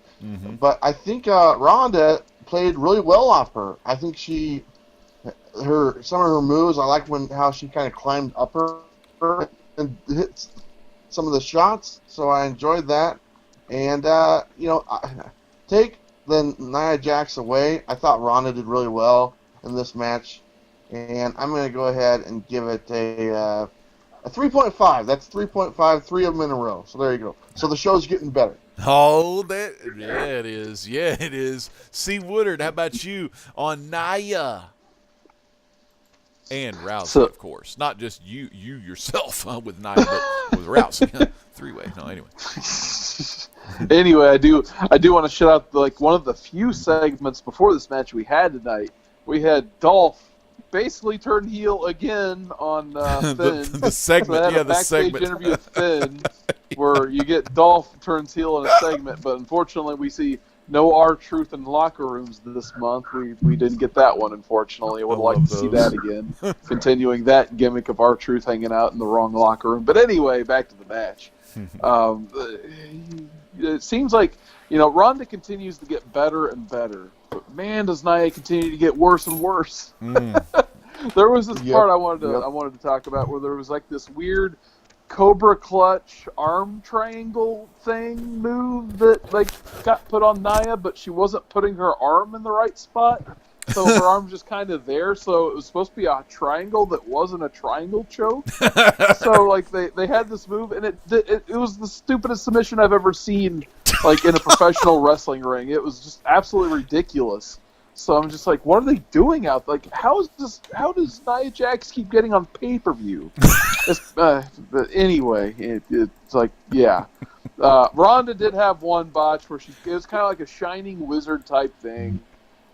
But I think Ronda played really well off her. I think some of her moves, I like how she kind of climbed up her and hit some of the shots, so I enjoyed that. And take the Nia Jax away, I thought Ronda did really well in this match, and I'm going to go ahead and give it a 3.5. That's 3.5, 3 of them in a row. So there you go. So the show's getting better. Oh, yeah, it is. Yeah, it is. C. Woodard, how about you on Nia? And Rousey, of course. Not just you yourself with Nia, but with Rousey. 3-way. No, anyway. Anyway, I do want to shout out one of the few segments before this match we had tonight. We had Dolph basically turn heel again on Finn. the segment, so the segment. Interview with Finn, where you get Dolph turns heel in a segment, but unfortunately we see no R-Truth in locker rooms this month. We didn't get that one, unfortunately. I would like to see that again, continuing that gimmick of R-Truth hanging out in the wrong locker room. But anyway, back to the match. It seems like Ronda continues to get better and better. But man, does Nia continue to get worse and worse. There was this part I wanted to talk about where there was this weird Cobra Clutch arm triangle thing move that got put on Nia, but she wasn't putting her arm in the right spot. So her arm's just kind of there. So it was supposed to be a triangle that wasn't a triangle choke. So they had this move, and it was the stupidest submission I've ever seen in a professional wrestling ring. It was just absolutely ridiculous. So I'm just like, what are they doing out there? How does Nia Jax keep getting on pay-per-view? But anyway, it's Ronda did have one botch where it was kind of like a Shining Wizard type thing,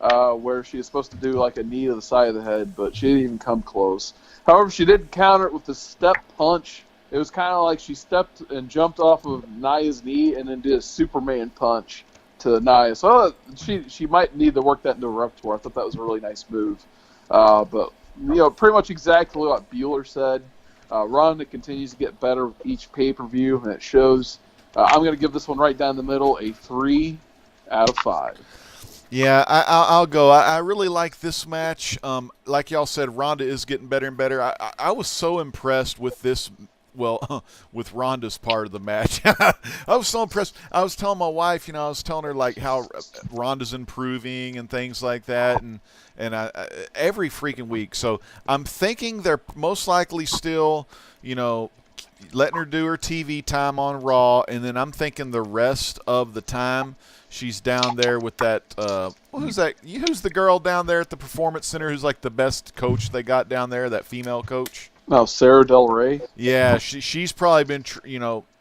where she was supposed to do a knee to the side of the head, but she didn't even come close. However, she did counter it with the step punch. It was kind of like she stepped and jumped off of Nia's knee and then did a Superman punch to Nia. So she might need to work that into a repertoire. I thought that was a really nice move. But pretty much exactly what Bueller said. Ronda continues to get better with each pay-per-view, and it shows. I'm going to give this one right down the middle a 3 out of 5. Yeah, I'll go. I really like this match. Like y'all said, Ronda is getting better and better. I was so impressed with this. Well, with Ronda's part of the match, I was so impressed. I was telling my wife, I was telling her like how Ronda's improving and things like that, and every freaking week. So I'm thinking they're most likely still, letting her do her TV time on Raw, and then I'm thinking the rest of the time she's down there with that. Who's that? Who's the girl down there at the Performance Center? Who's like the best coach they got down there? That female coach. No, Sarah Del Rey. Yeah, she's probably been,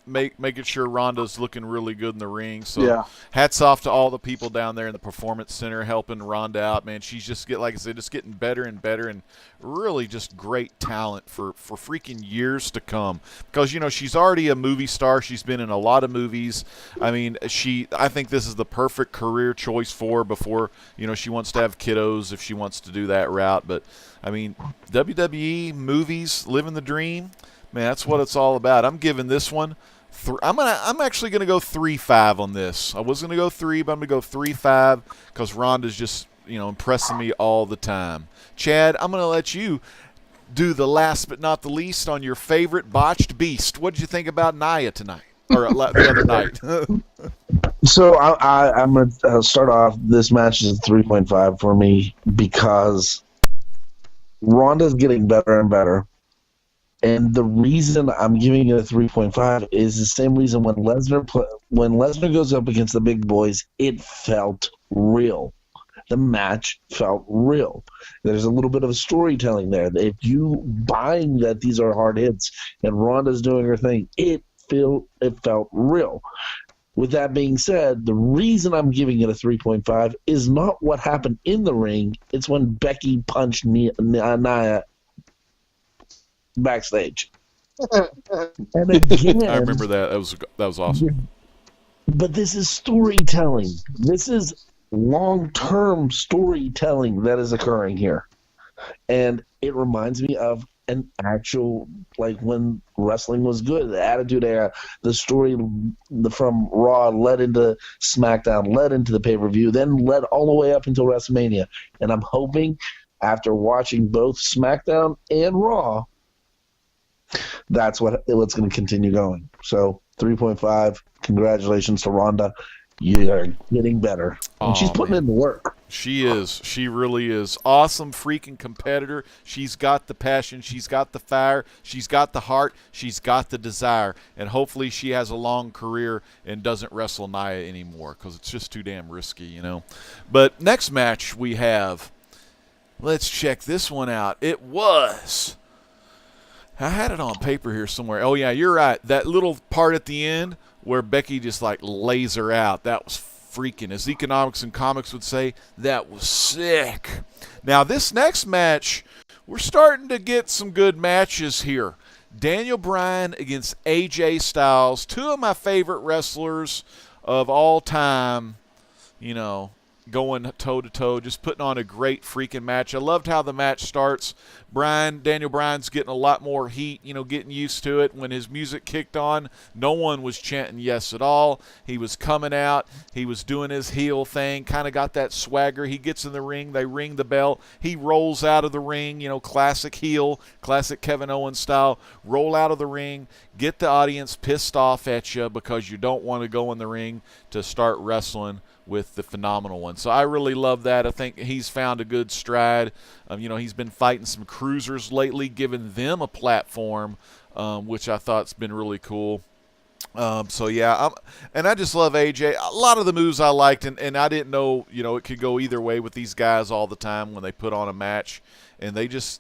making sure Ronda's looking really good in the ring. So Yeah. hats off to all the people down there in the Performance Center helping Ronda out, man. She's just like I said, just getting better and better, and really just great talent for freaking years to come. Because she's already a movie star. She's been in a lot of movies. I mean, I think this is the perfect career choice for her before she wants to have kiddos if she wants to do that route. But I mean, WWE movies, living the dream, man. That's what it's all about. I'm giving this one. I'm actually gonna go 3-5 on this. I was gonna go 3, but I'm gonna go 3-5 because Ronda's just impressing me all the time. Chad, I'm gonna let you do the last but not the least on your favorite botched beast. What did you think about Nia tonight or the other night? So I'm going to start off. This match is a 3.5 for me because Ronda's getting better and better. And the reason I'm giving it a 3.5 is the same reason when Lesnar goes up against the big boys, it felt real. The match felt real. There's a little bit of a storytelling there. If you buying that these are hard hits and Ronda's doing her thing, it felt real. With that being said, the reason I'm giving it a 3.5 is not what happened in the ring. It's when Becky punched Nia backstage. And again, I remember that. That was awesome. But this is storytelling. This is long-term storytelling that is occurring here. And it reminds me of an actual, like when wrestling was good, the Attitude Era, the story from Raw led into SmackDown, led into the pay-per-view, then led all the way up until WrestleMania. And I'm hoping after watching both SmackDown and Raw, that's what's going to continue going. So 3.5. Congratulations to Ronda. You're getting better. And she's putting in the work. She is. She really is. Awesome freaking competitor. She's got the passion. She's got the fire. She's got the heart. She's got the desire. And hopefully she has a long career and doesn't wrestle Nia anymore because it's just too damn risky, But next match we have, let's check this one out. It was, I had it on paper here somewhere. Oh, yeah, you're right. That little part at the end where Becky just like lays her out. That was freaking, as Economics and Comics would say, that was sick. Now, this next match, we're starting to get some good matches here. Daniel Bryan against AJ Styles, two of my favorite wrestlers of all time, going toe-to-toe, just putting on a great freaking match. I loved how the match starts. Daniel Bryan's getting a lot more heat, getting used to it. When his music kicked on, no one was chanting yes at all. He was coming out. He was doing his heel thing, kind of got that swagger. He gets in the ring. They ring the bell. He rolls out of the ring, classic heel, classic Kevin Owens style. Roll out of the ring, get the audience pissed off at you because you don't want to go in the ring to start wrestling with the phenomenal one. So I really love that. I think he's found a good stride. He's been fighting some cruisers lately, giving them a platform, which I thought's been really cool. So yeah, and I just love AJ. A lot of the moves I liked, and I didn't know, it could go either way with these guys all the time when they put on a match. And here's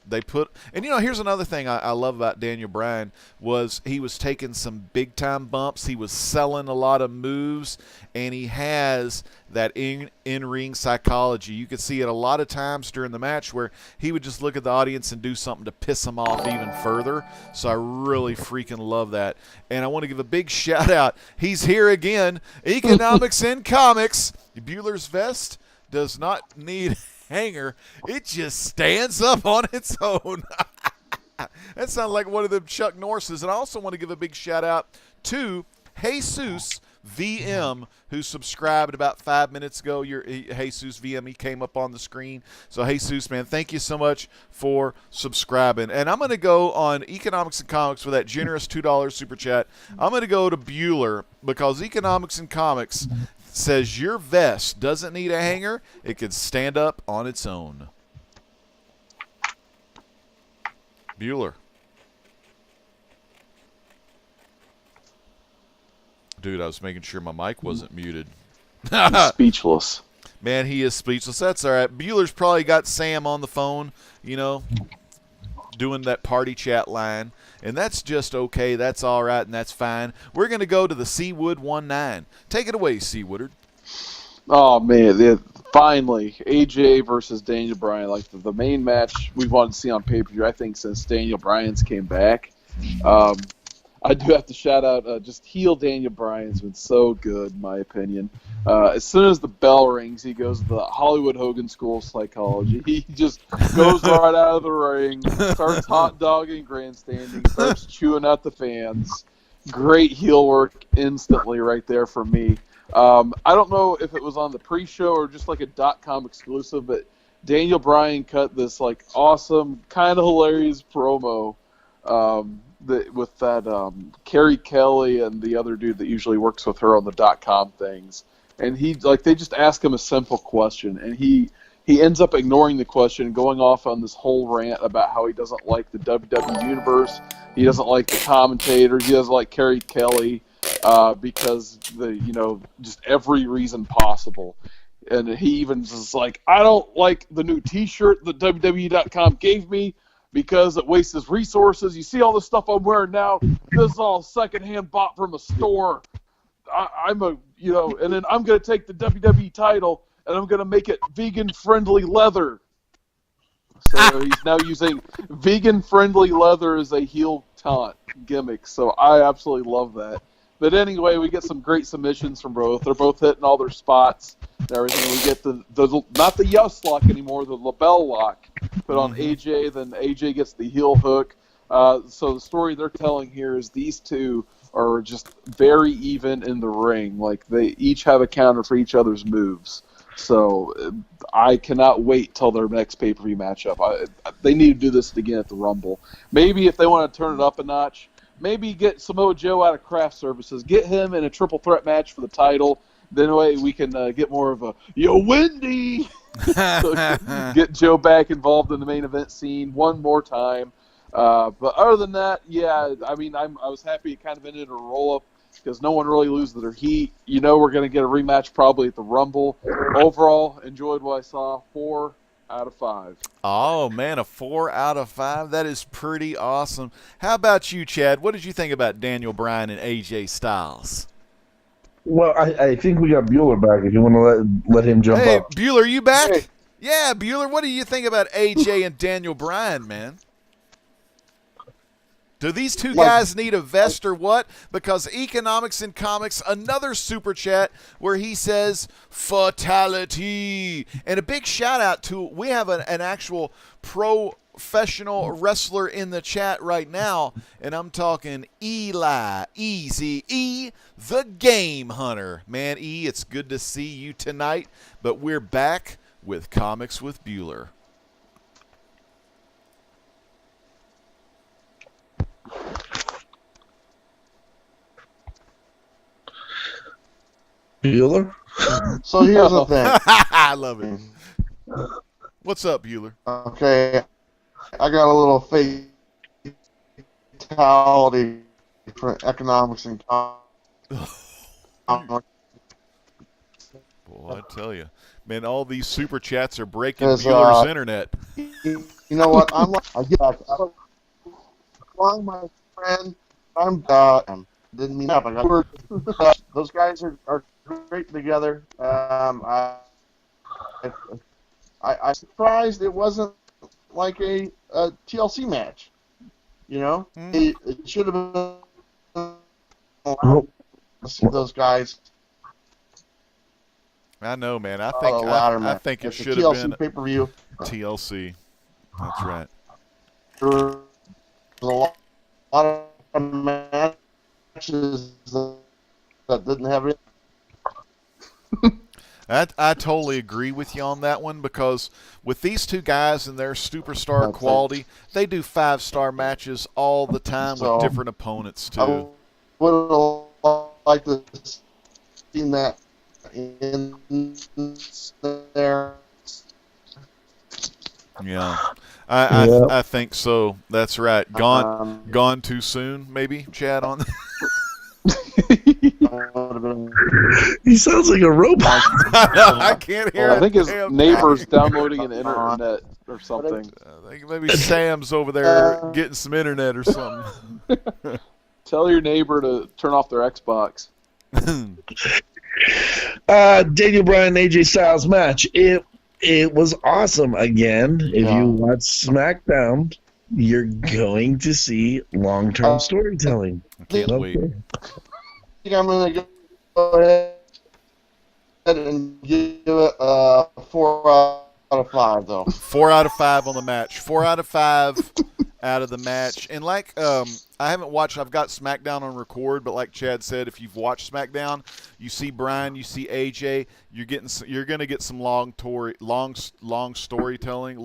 another thing I love about Daniel Bryan was he was taking some big time bumps. He was selling a lot of moves, and he has that in-ring psychology. You could see it a lot of times during the match where he would just look at the audience and do something to piss them off even further. So I really freaking love that. And I want to give a big shout out. He's here again. Economics and Comics. Bueller's vest does not need hanger, it just stands up on its own. That sounds like one of them Chuck Norris's. And I also want to give a big shout out to Jesus VM, who subscribed about 5 minutes ago. Jesus VM, he came up on the screen. So Jesus, man, thank you so much for subscribing. And I'm going to go on Economics and Comics for that generous $2 super chat. I'm going to go to Bueller because Economics and Comics says your vest doesn't need a hanger. It can stand up on its own. Bueller. Dude, I was making sure my mic wasn't muted. Speechless. Man, he is speechless. That's all right. Bueller's probably got Sam on the phone, doing that party chat line. And that's just okay. That's all right, and that's fine. We're going to go to the Seawood 19. Take it away, Seawoodard. Oh, man. Finally, AJ versus Daniel Bryan. Like the main match we've wanted to see on pay-per-view, I think, since Daniel Bryan's came back. I do have to shout out just heel Daniel Bryan's been so good, in my opinion. As soon as the bell rings, he goes to the Hollywood Hogan School of Psychology. He just goes right out of the ring, starts hot dogging, grandstanding, starts chewing out the fans. Great heel work instantly right there for me. I don't know if it was on the pre-show or just like a .com exclusive, but Daniel Bryan cut this like awesome, kind of hilarious promo with that Carrie Kelly and the other dude that usually works with her on the .com things, and they just ask him a simple question, and he ends up ignoring the question and going off on this whole rant about how he doesn't like the WWE universe, he doesn't like the commentators, he doesn't like Carrie Kelly because just every reason possible. And he even is like, I don't like the new T-shirt that WWE.com gave me because it wastes resources. You see all the stuff I'm wearing now? This is all secondhand bought from a store. And then I'm going to take the WWE title and I'm going to make it vegan-friendly leather. So he's now using vegan-friendly leather as a heel taunt gimmick. So I absolutely love that. But anyway, we get some great submissions from both. They're both hitting all their spots and everything. We get the not the yes lock anymore, the label lock put on AJ. Then AJ gets the heel hook. So the story they're telling here is these two are just very even in the ring. Like they each have a counter for each other's moves. So I cannot wait till their next pay-per-view matchup. They need to do this again at the Rumble. Maybe if they want to turn it up a notch, maybe get Samoa Joe out of Craft Services, get him in a triple threat match for the title. Then way we can get more of a yo Wendy. So get Joe back involved in the main event scene one more time. But other than that, yeah, I mean, I was happy it kind of ended a roll up because no one really loses their heat. We're going to get a rematch probably at the Rumble. Overall, enjoyed what I saw. 4 out of 5. Oh, man, a 4 out of 5. That is pretty awesome. How about you, Chad? What did you think about Daniel Bryan and AJ Styles? Well, I think we got Bueller back. If you want to let him jump Hey, up. Bueller, you back? Hey. Yeah, Bueller, what do you think about AJ and Daniel Bryan, man? Do these two guys need a vest or what? Because Economics and Comics, another super chat where he says, fatality. And a big shout out to, we have an actual professional wrestler in the chat right now, and I'm talking Eli, Easy E, the Game Hunter. Man, E, it's good to see you tonight, but we're back with Comics with Bueller. Bueller? So here's the thing. I love it. What's up, Bueller? Okay, I got a little fatality for economics and comics. Boy, I tell you, man, all these super chats are breaking 'Cause, Bueller's internet. You know what? I get along my friend. Didn't mean up. I got those guys are great together. I'm surprised it wasn't like a TLC match. It should have been allowed to see those guys. I know, man. I think it It's a should have been TLC pay-per-view. TLC. That's right. There was a lot of matches that that didn't have it. I totally agree with you on that one, because with these two guys and their superstar That's quality, they do 5-star matches all the time So, with different opponents I too. would have liked to seen that in there. Yeah, Yep. I think so. That's right. Gone too soon, maybe, Chad, on Would have been He sounds like a robot. I can't hear I think his damn neighbor's thing. downloading an internet or something. I think maybe Sam's over there getting some internet or something. Tell your neighbor to turn off their Xbox. Daniel Bryan AJ Styles match. It was awesome again. If Yeah. you watch SmackDown, you're going to see long-term storytelling. I can't wait. I think I'm going to go ahead and give it 4 out of 5, though. 4 out of 5 on the match. 4 out of 5 out of the match. And like I haven't watched. I've got SmackDown on record, but like Chad said, if you've watched SmackDown, you see Bryan, you see AJ. You're going to get some long-term storytelling.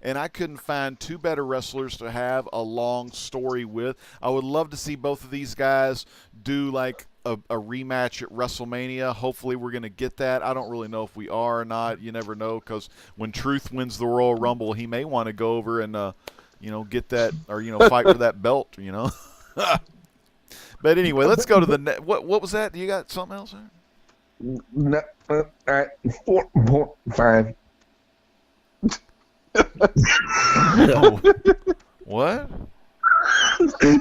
And I couldn't find two better wrestlers to have a long story with. I would love to see both of these guys do like a rematch at WrestleMania. Hopefully we're going to get that. I don't really know if we are or not. You never know, because when Truth wins the Royal Rumble, he may want to go over and get that, or fight for that belt. But anyway, let's go to the what was that? You got something else there? No, all right, 4, 5. Oh, what?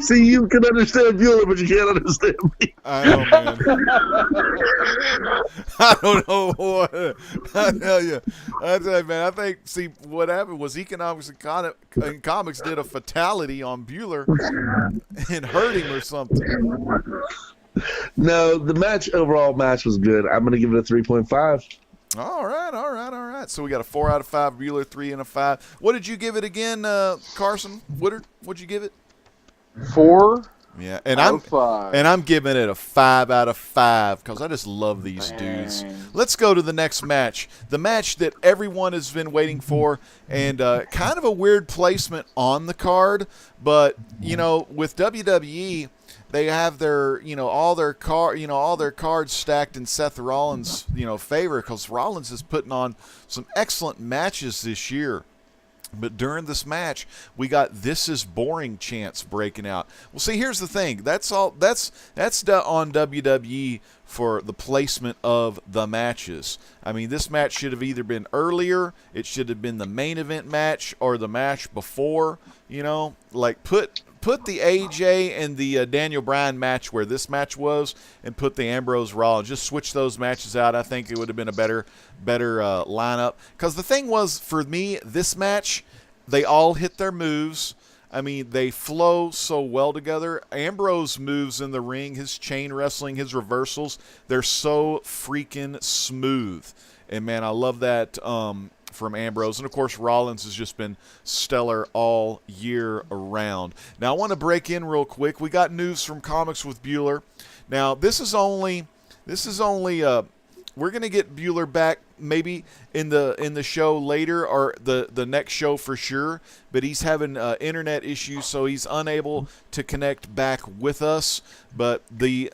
See, you can understand Bueller, but you can't understand me. I know, man. I don't know what. I tell you, man. I think. See, what happened was Economics and Comics did a fatality on Bueller and hurt him or something. No, the overall match was good. I'm going to give it a 3.5. All right. So we got a 4 out of 5 Bueller, 3 and a 5. What did you give it again, Carson Woodard? What'd you give it? 4 Yeah, out of 5. I'm giving it a 5 out of 5 because I just love these dudes. Let's go to the next match, the match that everyone has been waiting for, and kind of a weird placement on the card. But with WWE, they have their all their cards stacked in Seth Rollins' favor, because Rollins is putting on some excellent matches this year. But during this match, we got "This is boring" chants breaking out. Well, see, here's the thing. That's all. That's on WWE for the placement of the matches. I mean, this match should have either been earlier, it should have been the main event match, or the match before. Like put the AJ and the Daniel Bryan match where this match was, and put the Ambrose Rollins. Just switch those matches out. I think it would have been a better lineup. Because the thing was, for me, this match, they all hit their moves. I mean, they flow so well together. Ambrose moves in the ring, his chain wrestling, his reversals, they're so freaking smooth. And man, I love that from Ambrose. And of course, Rollins has just been stellar all year around. Now, I want to break in real quick. We got news from Comics with Bueller. Now, this is only we're going to get Bueller back maybe in the show later, or the next show for sure, but he's having internet issues, so he's unable to connect back with us. But the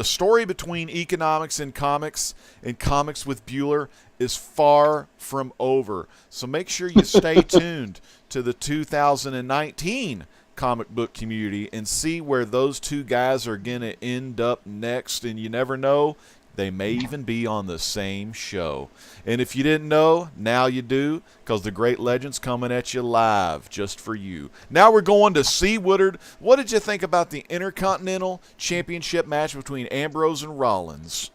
story between Economics and Comics with Bueller is far from over. So make sure you stay tuned to the 2019 comic book community and see where those two guys are going to end up next. And you never know, they may even be on the same show. And if you didn't know, now you do, because the Great Legend's coming at you live just for you. Now we're going to C. Woodard. What did you think about the Intercontinental Championship match between Ambrose and Rollins?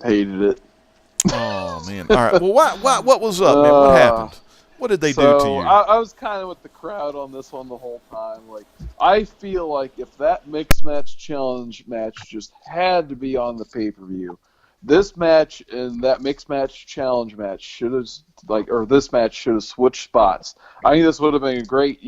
Hated it. Oh, man. All right. Well, what was up, man? What happened? What did they do to you? I was kind of with the crowd on this one the whole time. Like, I feel like if that mixed match challenge match just had to be on the pay-per-view, this match and that mixed match challenge match should have, this match should have switched spots. I think this would have been a great,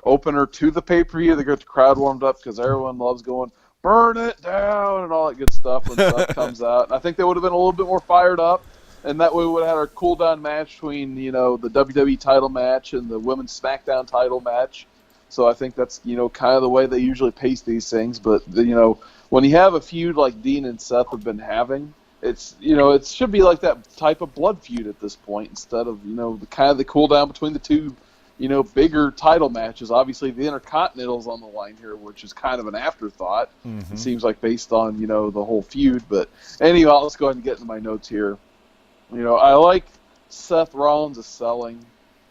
opener to the pay-per-view to get the crowd warmed up, because everyone loves going burn it down and all that good stuff when stuff comes out. And I think they would have been a little bit more fired up, and that way we would have had our cool down match between, the WWE title match and the Women's SmackDown title match. So I think that's, kind of the way they usually pace these things. But, when you have a feud like Dean and Seth have been having, it's, it should be like that type of blood feud at this point instead of, the cool down between the two, bigger title matches. Obviously, the Intercontinental's on the line here, which is kind of an afterthought. Mm-hmm. It seems like based on, the whole feud. But anyway, let's go ahead and get into my notes here. I like Seth Rollins' selling,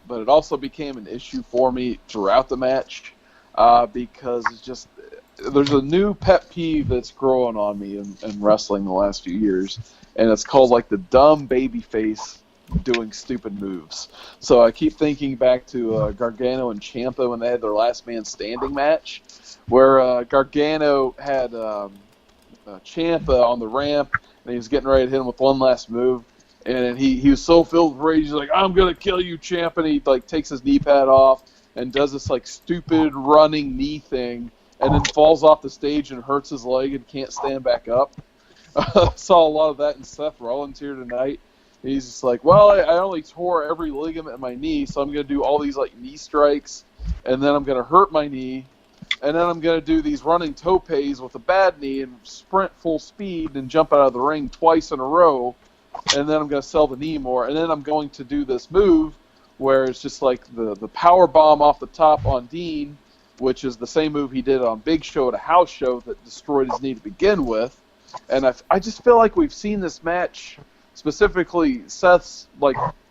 but it also became an issue for me throughout the match because it's just there's a new pet peeve that's growing on me in wrestling the last few years, and it's called like the dumb baby face doing stupid moves. So I keep thinking back to Gargano and Ciampa when they had their last man standing match, where Gargano had Ciampa on the ramp, and he was getting ready to hit him with one last move, and he was so filled with rage, he's like, "I'm gonna kill you, Ciampa," and he takes his knee pad off and does this stupid running knee thing, and then falls off the stage and hurts his leg and can't stand back up. Saw a lot of that in Seth Rollins here tonight. He's just like, well, I only tore every ligament in my knee, so I'm going to do all these knee strikes, and then I'm going to hurt my knee, and then I'm going to do these running topes with a bad knee and sprint full speed and jump out of the ring twice in a row, and then I'm going to sell the knee more, and then I'm going to do this move where it's just like the power bomb off the top on Dean, which is the same move he did on Big Show at a house show that destroyed his knee to begin with. And I just feel like we've seen this match, specifically Seth's,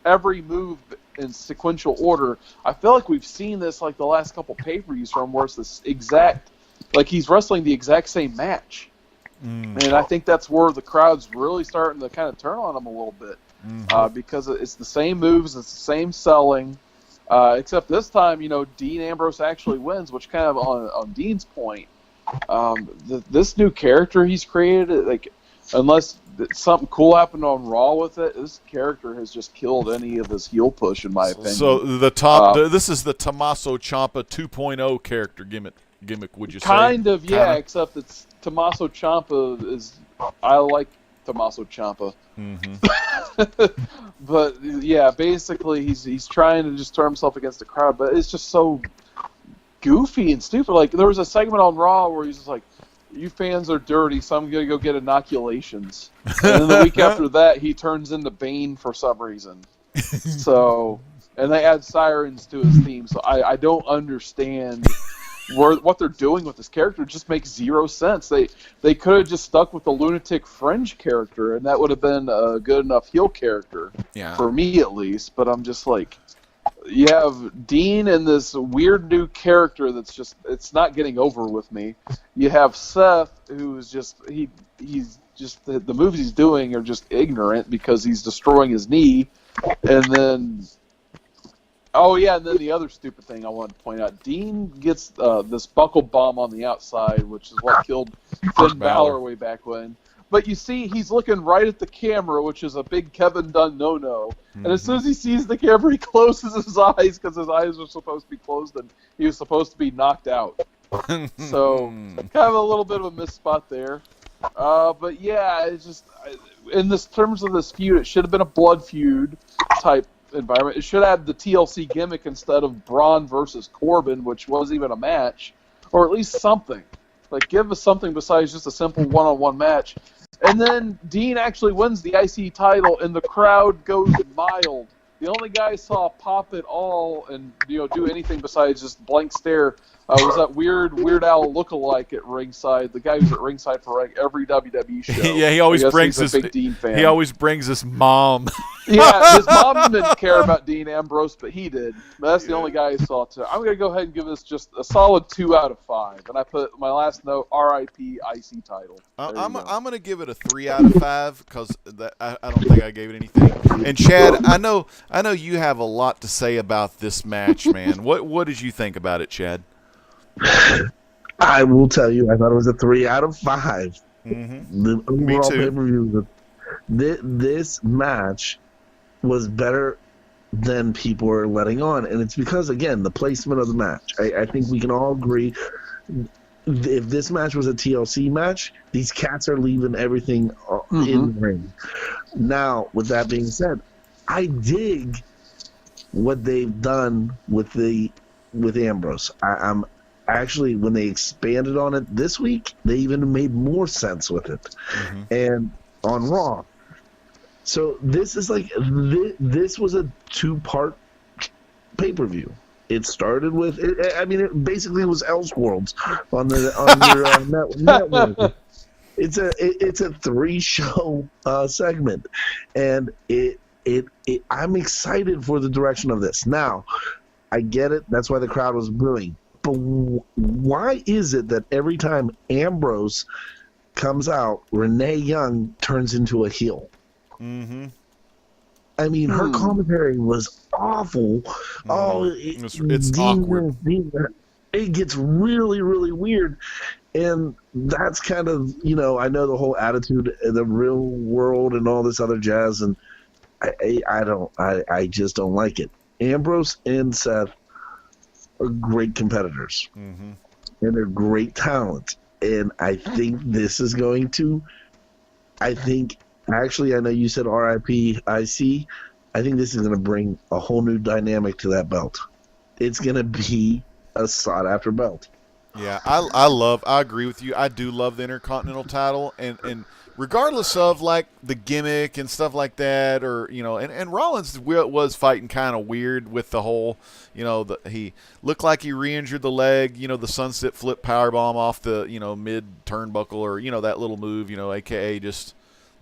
every move in sequential order. I feel like we've seen this, the last couple pay-per-views from where it's this exact, he's wrestling the exact same match. And I think that's where the crowd's really starting to kind of turn on him a little bit. Because it's the same moves, it's the same selling, except this time, Dean Ambrose actually wins, which kind of on Dean's point, this new character he's created, unless something cool happened on Raw with it, this character has just killed any of his heel push, in my opinion. So this is the Tommaso Ciampa 2.0 character gimmick, would you say? Kind of, yeah, except it's Tommaso Ciampa I like Tommaso Ciampa. But yeah, basically he's trying to just turn himself against the crowd, but it's just so goofy and stupid. There was a segment on Raw where he's just like, "You fans are dirty, so I'm gonna go get inoculations." And then the week after that, he turns into Bane for some reason. So, and they add sirens to his theme. So I don't understand what they're doing with this character. It just makes zero sense. They could have just stuck with the lunatic fringe character, and that would have been a good enough heel character for me at least. But I'm just like, you have Dean and this weird new character that's just, it's not getting over with me. You have Seth, who's just, he's just, the moves he's doing are just ignorant because he's destroying his knee. And then, and then the other stupid thing I wanted to point out, Dean gets this buckle bomb on the outside, which is what killed Finn Balor way back when. But you see, he's looking right at the camera, which is a big Kevin Dunn no-no. And as soon as he sees the camera, he closes his eyes because his eyes are supposed to be closed and he was supposed to be knocked out. So, kind of a little bit of a missed spot there. But yeah, it's just, in terms of this feud, it should have been a blood feud type environment. It should have the TLC gimmick instead of Braun versus Corbin, which wasn't even a match. Or at least something. Give us something besides just a simple one-on-one match. And then Dean actually wins the IC title, and the crowd goes mild. The only guy I saw pop at all and do anything besides just blank stare was that Weird Al lookalike at ringside. The guy who's at ringside for every WWE show. Yeah, he always brings his big Dean fan. He always brings his mom. Yeah, his mom didn't care about Dean Ambrose, but he did. But that's the only guy I saw too. I'm gonna go ahead and give this just a solid 2 out of 5, and I put my last note: R.I.P. IC title. I'm gonna give it a 3 out of 5 because I don't think I gave it anything. And Chad, I know you have a lot to say about this match, man. What did you think about it, Chad? I will tell you, I thought it was a 3 out of 5. Mm-hmm. The overall too. pay-per-view. This match was better than people are letting on, and it's because, again, the placement of the match. I think we can all agree if this match was a TLC match, these cats are leaving everything in the ring. Now, with that being said, I dig what they've done with Ambrose. I'm actually, when they expanded on it this week, they even made more sense with it. And on Raw. So this is like, this was a 2-part pay-per-view. It started with, it basically was Elseworlds on your network. It's a 3-show segment, and I'm excited for the direction of this. Now, I get it. That's why the crowd was booing. But why is it that every time Ambrose comes out, Renee Young turns into a heel? I mean, her commentary was awful. Oh, it's awkward. It gets really, really weird. And that's kind of, I know the whole attitude, the real world and all this other jazz, and I just don't like it. Ambrose and Seth are great competitors. And they're great talent. And I think this is going to, actually, I know you said RIP IC. I think this is going to bring a whole new dynamic to that belt. It's going to be a sought-after belt. Yeah, I agree with you. I do love the Intercontinental title, and regardless of like the gimmick and stuff like that, or and Rollins was fighting kind of weird with the whole, he looked like he re-injured the leg, the sunset flip powerbomb off the mid turnbuckle, or that little move, aka just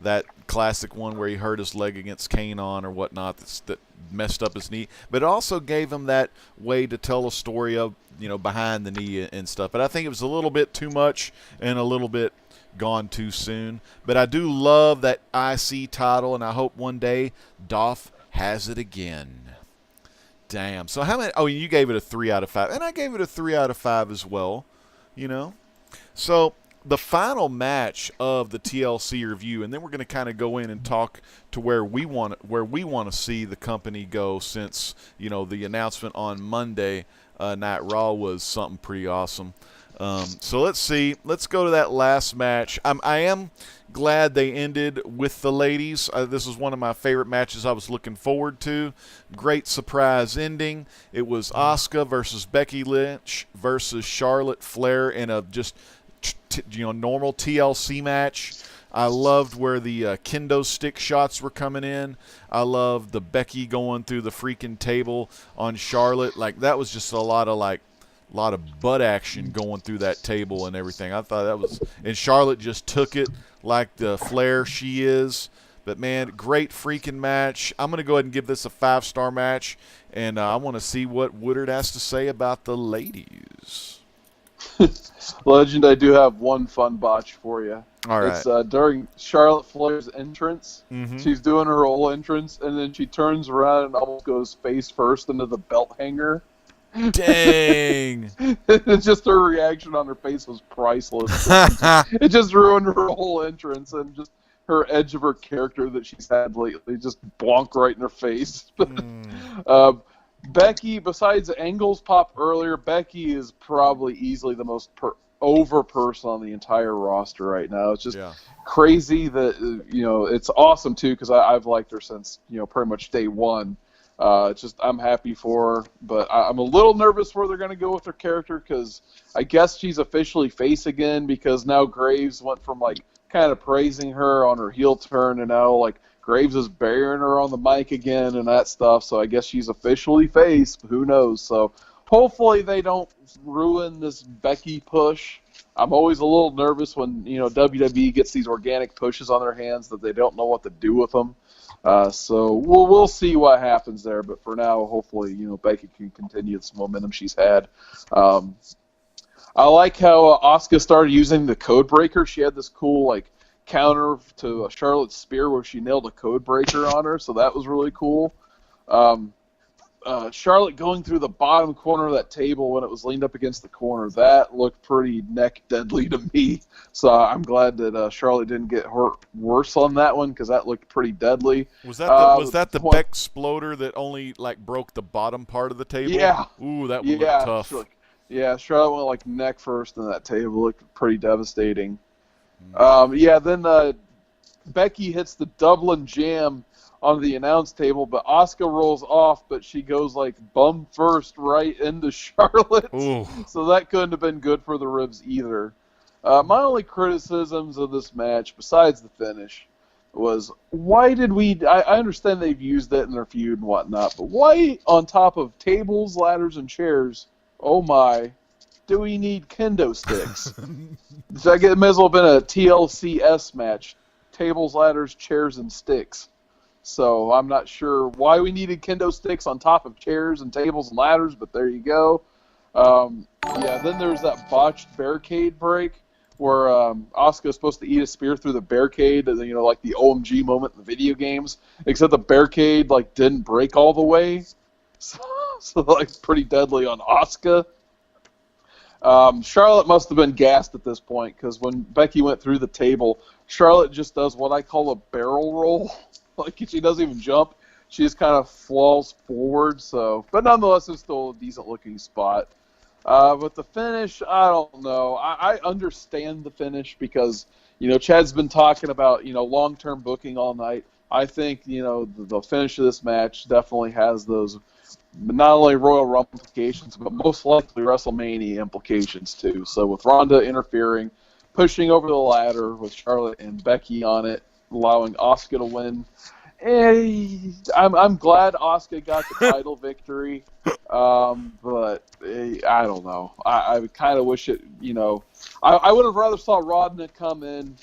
that classic one where he hurt his leg against Kanon or whatnot that messed up his knee. But it also gave him that way to tell a story of, behind the knee and stuff. But I think it was a little bit too much and a little bit gone too soon. But I do love that IC title, and I hope one day Dolph has it again. Damn. So how many? Oh, you gave it a 3 out of 5. And I gave it a 3 out of 5 as well, So the final match of the TLC review, and then we're going to kind of go in and talk to where we want to see the company go, since the announcement on Monday Night Raw was something pretty awesome. So let's see. Let's go to that last match. I am glad they ended with the ladies. This was one of my favorite matches I was looking forward to. Great surprise ending. It was Asuka versus Becky Lynch versus Charlotte Flair in a just normal TLC match. I loved where the kendo stick shots were coming in. I loved the Becky going through the freaking table on Charlotte. Like, that was just a lot of butt action going through that table and everything. I thought that was, and Charlotte just took it like the Flair she is. But man, great freaking match. I'm gonna go ahead and give this a 5-star match, and I want to see what Woodard has to say about the ladies. Legend, I do have one fun botch for you. All right. It's during Charlotte Flair's entrance. She's doing her whole entrance, and then she turns around and almost goes face first into the belt hanger. Dang. It's just her reaction on her face was priceless. It just ruined her whole entrance, and just her edge of her character that she's had lately just bonk right in her face. Becky, besides Angle's pop earlier, Becky is probably easily the most over person on the entire roster right now. It's just crazy that, it's awesome too, because I've liked her since, pretty much day one. It's just, I'm happy for her, but I'm a little nervous where they're going to go with her character, because I guess she's officially face again, because now Graves went from kind of praising her on her heel turn, and now Graves is burying her on the mic again and that stuff, so I guess she's officially face, but who knows. So hopefully they don't ruin this Becky push. I'm always a little nervous when, WWE gets these organic pushes on their hands that they don't know what to do with them. So we'll see what happens there, but for now, hopefully, Becky can continue this momentum she's had. I like how Asuka started using the code breaker. She had this cool, counter to a Charlotte Spear where she nailed a code breaker on her, so that was really cool. Charlotte going through the bottom corner of that table when it was leaned up against the corner, that looked pretty neck deadly to me. So I'm glad that Charlotte didn't get hurt worse on that one, because that looked pretty deadly. Was that the Beck-sploder that only broke the bottom part of the table? Yeah. Ooh, that would look tough. Yeah, Charlotte went like neck first in that table. Looked pretty devastating. Then Becky hits the Dublin Jam on the announce table, but Asuka rolls off, but she goes like bum first right into Charlotte. Ooh. So that couldn't have been good for the ribs either. My only criticisms of this match, besides the finish, was why did we... I understand they've used it in their feud and whatnot, but why on top of tables, ladders, and chairs, oh my, do we need kendo sticks? It may as well have been a TLCS match. Tables, ladders, chairs, and sticks. So I'm not sure why we needed kendo sticks on top of chairs and tables and ladders, but there you go. Then there's that botched barricade break where Asuka is supposed to eat a spear through the barricade, like the OMG moment in the video games, except the barricade like didn't break all the way. So like pretty deadly on Asuka. Charlotte must have been gassed at this point because when Becky went through the table, Charlotte just does what I call a barrel roll. Like she doesn't even jump; she just kind of falls forward. But nonetheless, it's still a decent looking spot. But the finish, I don't know. I understand the finish because Chad's been talking about long term booking all night. I think the finish of this match definitely has those. Not only Royal Rumble implications, but most likely WrestleMania implications too. So with Ronda interfering, pushing over the ladder with Charlotte and Becky on it, allowing Asuka to win. I'm glad Asuka got the title victory, but I don't know. I kind of wish it. I would have rather saw Ronda come in,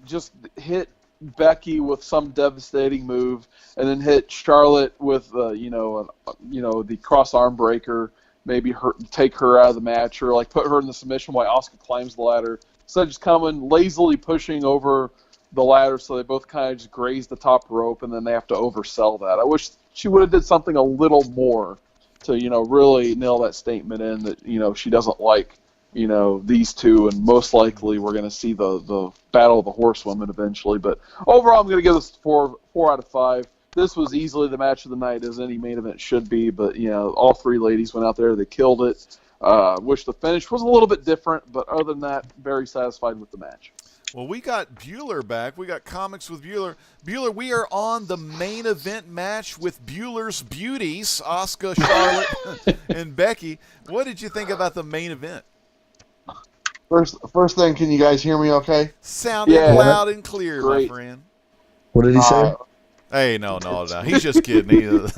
just hit Becky with some devastating move, and then hit Charlotte with the cross arm breaker, maybe take her out of the match, or like put her in the submission while Asuka climbs the ladder. Instead of just coming lazily pushing over the ladder, so they both kind of just graze the top rope, and then they have to oversell that. I wish she would have did something a little more to really nail that statement in that she doesn't like these two, and most likely we're going to see the Battle of the Horsewomen eventually. But overall, I'm going to give this 4 out of 5. This was easily the match of the night, as any main event should be. But all three ladies went out there, they killed it. Wish the finish was a little bit different, but other than that, very satisfied with the match. Well, we got Bueller back. We got comics with Bueller. Bueller, we are on the main event match with Bueller's Beauties, Asuka, Charlotte, and Becky. What did you think about the main event? First thing, can you guys hear me okay? Sounding loud and clear, Great. my friend. What did he say? Hey, no. He's just kidding.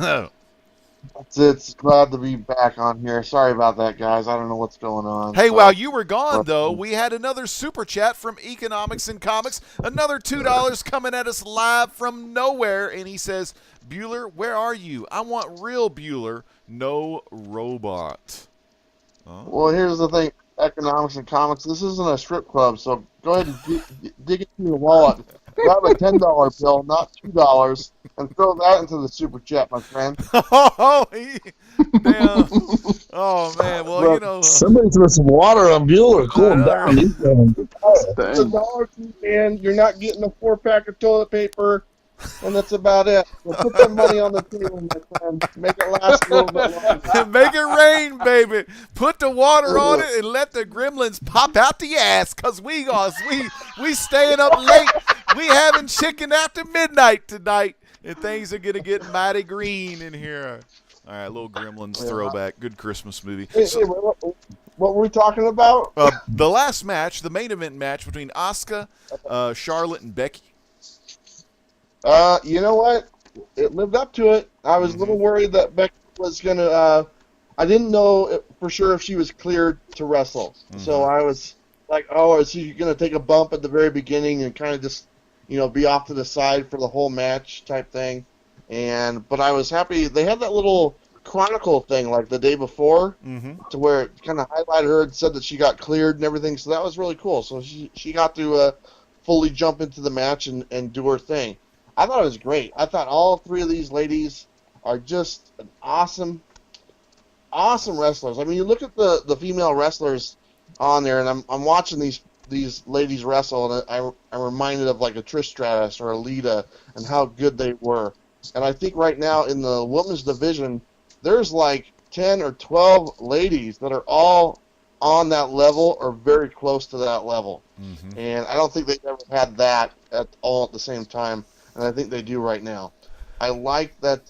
It's glad to be back on here. Sorry about that, guys. I don't know what's going on. Hey, while you were gone, though, we had another super chat from Economics and Comics. Another $2 coming at us live from nowhere. And he says, Bueller, where are you? I want real Bueller, no robot. Oh. Well, here's the thing. Economics and Comics, this isn't a strip club, so go ahead and dig into your wallet. Grab a $10 bill, not $2, and throw that into the super chat, my friend. Damn. Oh, man. Well, somebody throw some water on Bueller. Cool him down. It's $1, man. You're not getting a 4-pack of toilet paper, and that's about it. So put that money on the table, my friend. Make it last a little bit longer. Make it rain, baby. Put the water on it and let the gremlins pop out the ass, because we staying up late. We having chicken after midnight tonight, and things are going to get mighty green in here. All right, little Gremlins throwback. Good Christmas movie. What were we talking about? The last match, the main event match between Asuka, Charlotte, and Becky. You know what? It lived up to it. I was a little worried that Becky was going to... I didn't know for sure if she was cleared to wrestle. So I was like, oh, is she going to take a bump at the very beginning and kind of just, be off to the side for the whole match type thing? But I was happy. They had that little Chronicle thing like the day before to where it kind of highlighted her and said that she got cleared and everything. So that was really cool. So she got to fully jump into the match and do her thing. I thought it was great. I thought all three of these ladies are just an awesome wrestlers. I mean, you look at the female wrestlers on there, and I'm watching these ladies wrestle, and I'm reminded of like a Trish Stratus or a Lita and how good they were. And I think right now in the women's division, there's like 10 or 12 ladies that are all on that level or very close to that level. Mm-hmm. And I don't think they've ever had that at all at the same time, and I think they do right now. I like that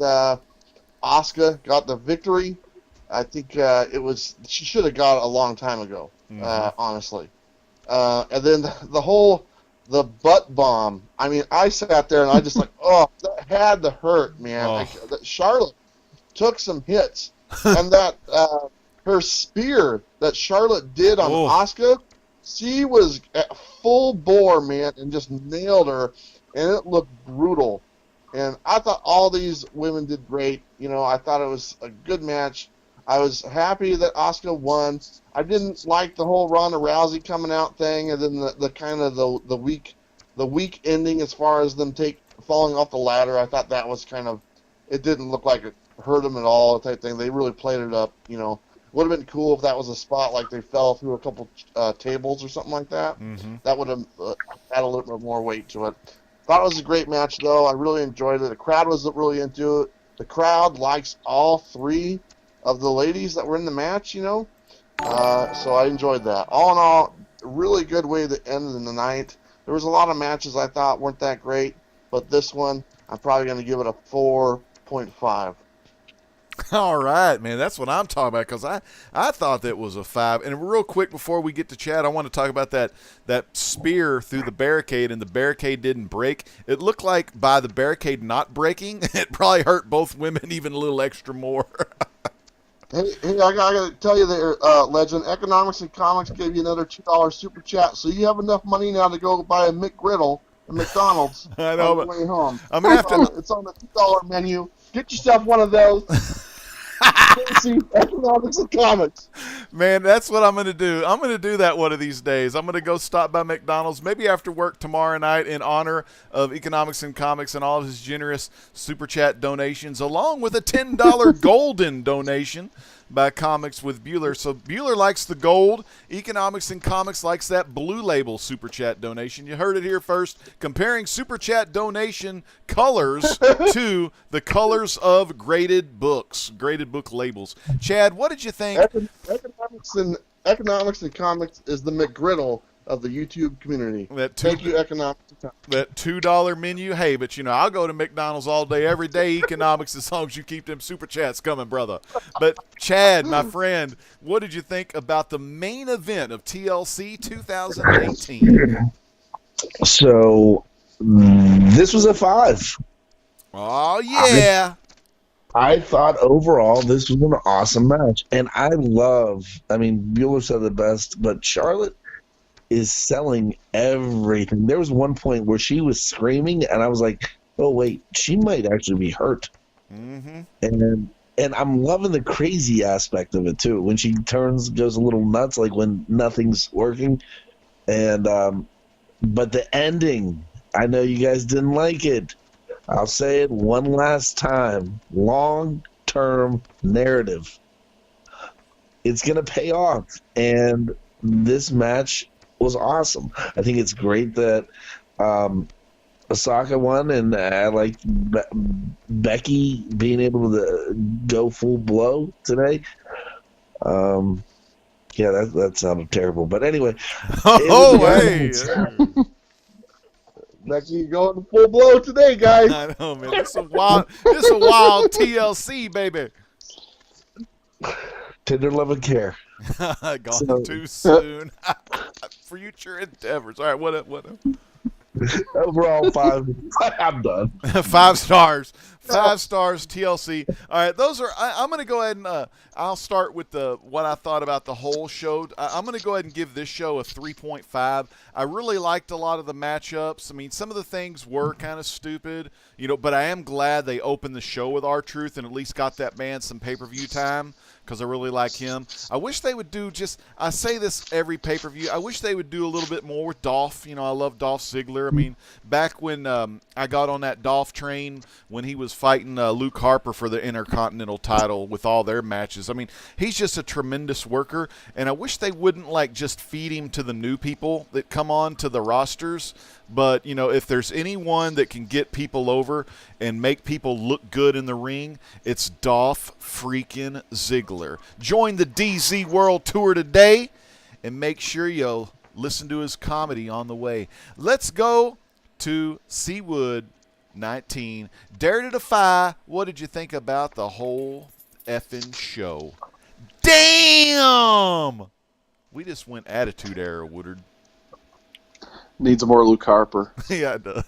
Asuka got the victory. I think she should have got it a long time ago, honestly. And then the butt bomb. I mean, I sat there and I just like, oh, that had to hurt, man. Oh. Charlotte took some hits, and that her spear that Charlotte did on Asuka, she was at full bore, man, and just nailed her, and it looked brutal. And I thought all these women did great. You know, I thought it was a good match. I was happy that Asuka won. I didn't like the whole Ronda Rousey coming out thing, and then the kind of the weak ending as far as them falling off the ladder. I thought that was kind of, it didn't look like it hurt them at all type thing. They really played it up. You know, would have been cool if that was a spot like they fell through a couple tables or something like that. Mm-hmm. That would have had a little bit more weight to it. Thought it was a great match though. I really enjoyed it. The crowd was really into it. The crowd likes all three of the ladies that were in the match, you know. So I enjoyed that. All in all, really good way to end the night. There was a lot of matches I thought weren't that great, but this one, I'm probably going to give it a 4.5. All right, man. That's what I'm talking about, because I thought that was a 5. And real quick before we get to Chad, I want to talk about that spear through the barricade, and the barricade didn't break. It looked like by the barricade not breaking, it probably hurt both women even a little extra more. Hey, I got to tell you there, Legend, Economics and Comics gave you another $2 super chat, so you have enough money now to go buy a McGriddle at McDonald's I know, on the way home. I'm gonna have to. It's on the $2 menu. Get yourself one of those. See, Economics and Comics. Man, that's what I'm going to do. I'm going to do that one of these days. I'm going to go stop by McDonald's, maybe after work tomorrow night, in honor of Economics and Comics and all of his generous Super Chat donations, along with a $10 golden donation by Comics with Bueller. So Bueller likes the gold. Economics and Comics likes that blue label Super Chat donation. You heard it here first, comparing Super Chat donation colors to the colors of graded books, graded book labels. Chad, what did you think? Economics and Comics is the McGriddle of the YouTube community. Thank you, Economics and Comics. That $2 menu. Hey, but you know, I'll go to McDonald's all day, every day, Economics, as long as you keep them Super Chats coming, brother. But Chad, my friend, what did you think about the main event of TLC 2018? So, this was a 5. Oh, yeah. I thought overall this was an awesome match. And I mean, Bueller said the best, but Charlotte is selling everything. There was one point where she was screaming, and I was like, oh, wait, she might actually be hurt. Mm-hmm. And I'm loving the crazy aspect of it, too. When she goes a little nuts, like when nothing's working. And but the ending, I know you guys didn't like it. I'll say it one last time. Long-term narrative. It's going to pay off. And this match was awesome. I think it's great that Osaka won, and I like Becky being able to go full blow today. Yeah, that sounded terrible. But anyway. Oh, hey. Becky going full blow today, guys. I know, man. This is a wild TLC, baby. Tender love and care. Gone too soon. Future endeavors. All right, what up? Overall, 5. I'm done. 5 stars. 5 stars, TLC. All right, those are. I'm going to go ahead and I'll start with what I thought about the whole show. I'm going to go ahead and give this show a 3.5. I really liked a lot of the matchups. I mean, some of the things were kind of stupid, you know, but I am glad they opened the show with R-Truth and at least got that man some pay-per-view time, because I really like him. I wish they would do I say this every pay-per-view, I wish they would do a little bit more with Dolph. You know, I love Dolph Ziggler. Ziggler. I mean, back when I got on that Dolph train when he was fighting Luke Harper for the Intercontinental title with all their matches. I mean, he's just a tremendous worker, and I wish they wouldn't like just feed him to the new people that come on to the rosters. But, you know, if there's anyone that can get people over and make people look good in the ring, it's Dolph freaking Ziggler. Join the DZ World Tour today and make sure you'll listen to his comedy on the way. Let's go to Seawood 19. Dare to Defy, what did you think about the whole effing show? Damn! We just went Attitude Era, Woodard. Needs more Luke Harper. Yeah, it does.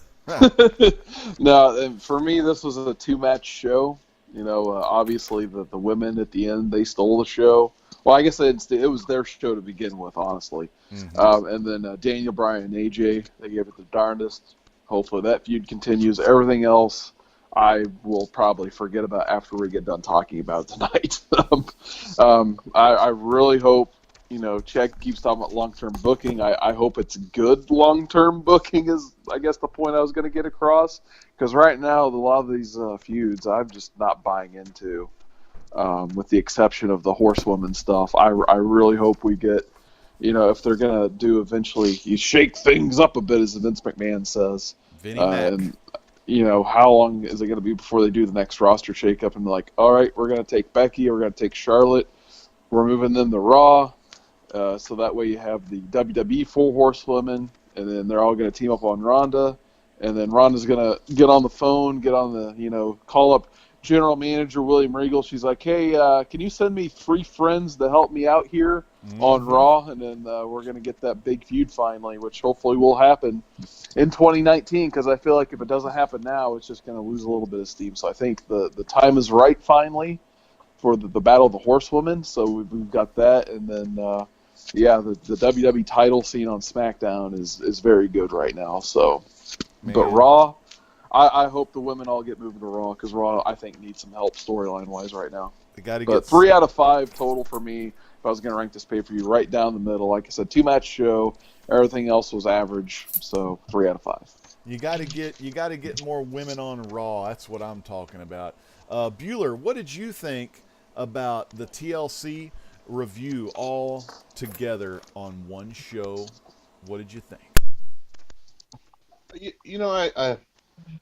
No, and for me, this was a two-match show. You know, obviously the women at the end, they stole the show. Well, I guess it was their show to begin with, honestly. Mm-hmm. And then Daniel, Bryan, and AJ, they gave it the darndest. Hopefully that feud continues. Everything else, I will probably forget about after we get done talking about it tonight. I really hope, you know, Chad keeps talking about long-term booking. I hope it's good long-term booking is, I guess, the point I was going to get across. Because right now, a lot of these feuds, I'm just not buying into, with the exception of the horsewoman stuff. I really hope we get, you know, if they're going to do eventually, you shake things up a bit, as Vince McMahon says. Vinnie Mac. And, you know, how long is it going to be before they do the next roster shakeup and be like, all right, we're going to take Becky, we're going to take Charlotte, we're moving them to Raw. So that way you have the WWE 4 horsewomen, and then they're all going to team up on Ronda, and then Ronda's going to get on the phone, call up General Manager William Regal. She's like, hey, can you send me 3 friends to help me out here on Raw? And then we're going to get that big feud finally, which hopefully will happen in 2019, because I feel like if it doesn't happen now, it's just going to lose a little bit of steam. So I think the time is right finally for the Battle of the Horsewomen. So we've got that, and then... the WWE title scene on SmackDown is very good right now. So, man. But Raw, I hope the women all get moved to Raw, because Raw, I think, needs some help storyline-wise right now. They got to get 3 out of 5 total for me. If I was going to rank this pay-per-view, right down the middle. Like I said, 2-match show. Everything else was average. So 3 out of 5. You got to get more women on Raw. That's what I'm talking about. Bueller, what did you think about the TLC review all together on one show? What did you think? I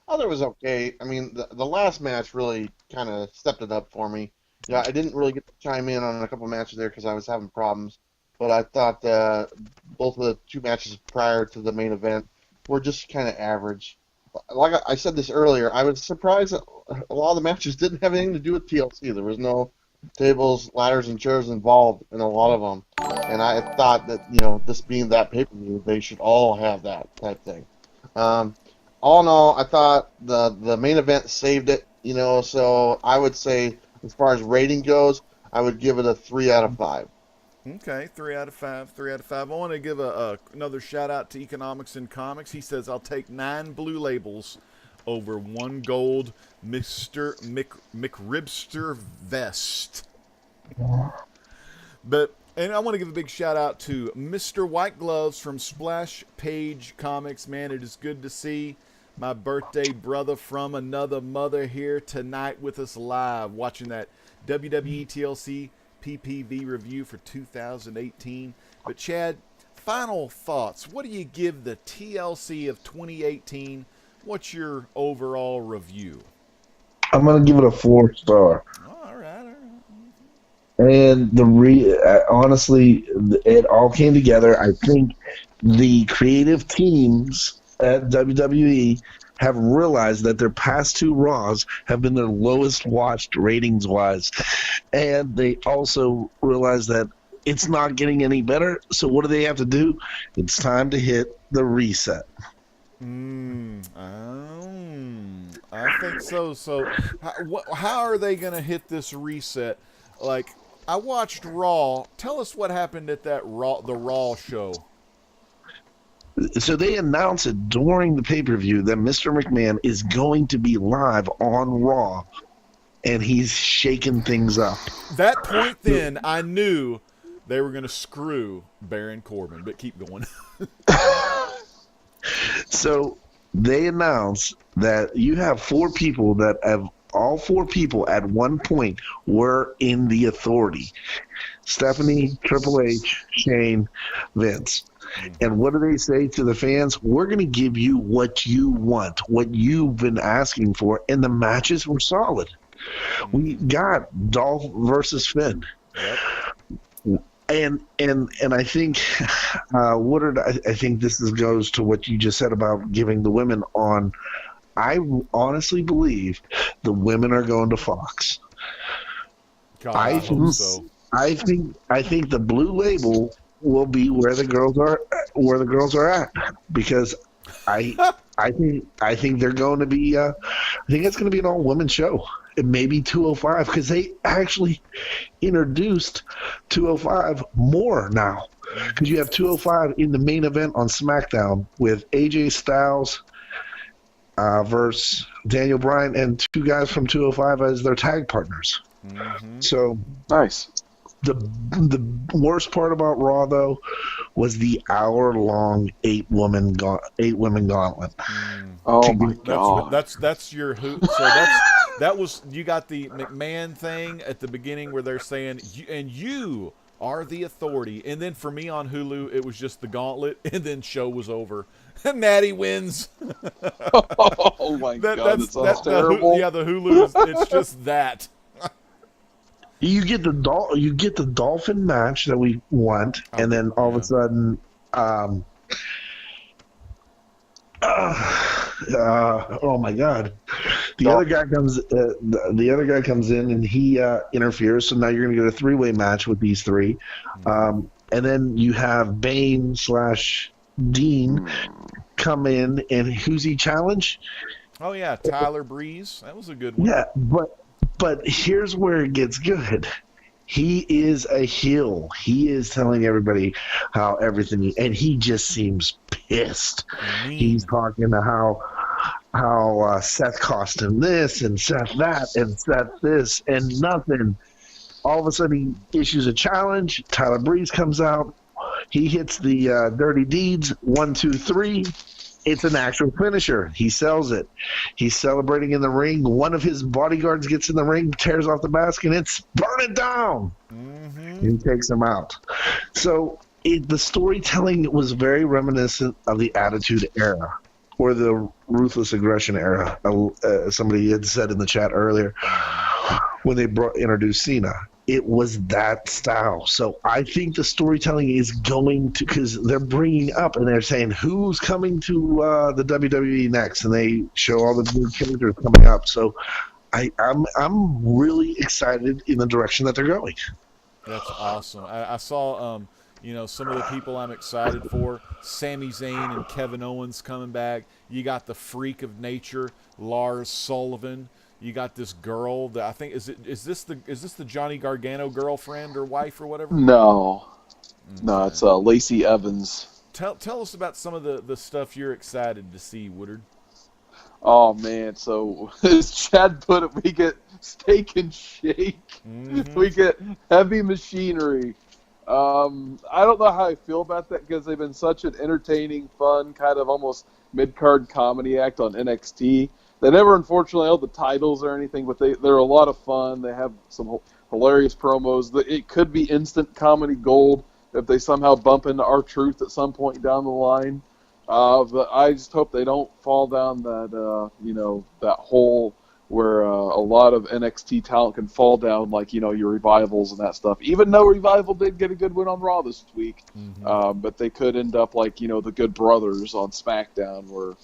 thought it was okay. I mean, the last match really kind of stepped it up for me. Yeah, I didn't really get to chime in on a couple matches there because I was having problems. But I thought both of the 2 matches prior to the main event were just kind of average. Like I said this earlier, I was surprised that a lot of the matches didn't have anything to do with TLC. There was no tables, ladders, and chairs involved in a lot of them. And I thought that, this being that pay-per-view, they should all have that type thing. All in all, I thought the main event saved it, so I would say, as far as rating goes, I would give it a 3 out of 5. Okay, 3 out of 5, 3 out of 5. I want to give another shout-out to Economics and Comics. He says, I'll take 9 blue labels over 1 gold Mr. McRibster vest. And I want to give a big shout out to Mr. White Gloves from Splash Page Comics. Man, it is good to see my birthday brother from another mother here tonight with us live, watching that WWE TLC PPV review for 2018. But Chad, final thoughts. What do you give the TLC of 2018? What's your overall review? I'm going to give it a 4-star. All right. And honestly, it all came together. I think the creative teams at WWE have realized that their past 2 Raws have been their lowest watched ratings-wise. And they also realize that it's not getting any better. So what do they have to do? It's time to hit the reset. I think so. So how are they going to hit this reset? Like, I watched Raw. Tell us what happened at the Raw show. So they announced it during the pay-per-view that Mr. McMahon is going to be live on Raw, and he's shaking things up. That point then, I knew they were going to screw Baron Corbin, but keep going. So they announced that you have four people that have all four people at one point were in the Authority. Stephanie, Triple H, Shane, Vince. And what do they say to the fans? We're going to give you what you want, what you've been asking for. And the matches were solid. We got Dolph versus Finn. Yep. And I think, Woodard, I think this goes to what you just said about giving the women on. I honestly believe the women are going to Fox. God, I hope so. I think the Blue Label will be where the girls are at, because I think they're going to be I think it's going to be an all women show. It may be 205 because they actually introduced 205 more now, because you have 205 in the main event on SmackDown with AJ Styles versus Daniel Bryan and two guys from 205 as their tag partners. Mm-hmm. So Nice. The worst part about Raw, though, was the hour-long eight women gauntlet. Oh my God. That's your who. So that was, you got the McMahon thing at the beginning where they're saying you are the Authority, and then for me on Hulu it was just the gauntlet, and then show was over. Natty wins. Oh my God, that's terrible. The Hulu. It's just that. You get the Dolphin match that we want, and then all of a sudden, oh my God, the other guy comes in and he interferes. So now you're going to get a three-way match with these three, and then you have Bane / Dean come in, and who's he challenge? Oh yeah, Tyler Breeze. That was a good one. Yeah, But here's where it gets good. He is a heel. He is telling everybody how everything, and he just seems pissed. He's talking to how Seth cost him this and Seth that and Seth this and nothing. All of a sudden he issues a challenge. Tyler Breeze comes out. He hits the Dirty Deeds, 1, 2, 3. It's an actual finisher. He sells it. He's celebrating in the ring. One of his bodyguards gets in the ring, tears off the mask, and it's burn it down. Mm-hmm. He takes him out. So the storytelling was very reminiscent of the Attitude Era or the Ruthless Aggression Era. Somebody had said in the chat earlier when they introduced Cena. It was that style. So I think the storytelling is going to, because they're bringing up and they're saying who's coming to the WWE next, and they show all the new characters coming up. So I'm really excited in the direction that they're going. That's awesome. I saw some of the people I'm excited for. Sami Zayn and Kevin Owens coming back. You got the Freak of Nature, Lars Sullivan. You got this girl that I think is this the Johnny Gargano girlfriend or wife or whatever? No, it's Lacey Evans. Tell us about some of the stuff you're excited to see, Woodard. Oh man, so as Chad put it, we get Steak and Shake. Mm-hmm. We get Heavy Machinery. I don't know how I feel about that because they've been such an entertaining, fun, kind of almost mid-card comedy act on NXT. They never, unfortunately, held the titles or anything, but they're a lot of fun. They have some hilarious promos. It could be instant comedy gold if they somehow bump into R-Truth at some point down the line. But I just hope they don't fall down that hole where a lot of NXT talent can fall down, like, your Revivals and that stuff. Even though Revival did get a good win on Raw this week, but they could end up like, the Good Brothers on SmackDown where,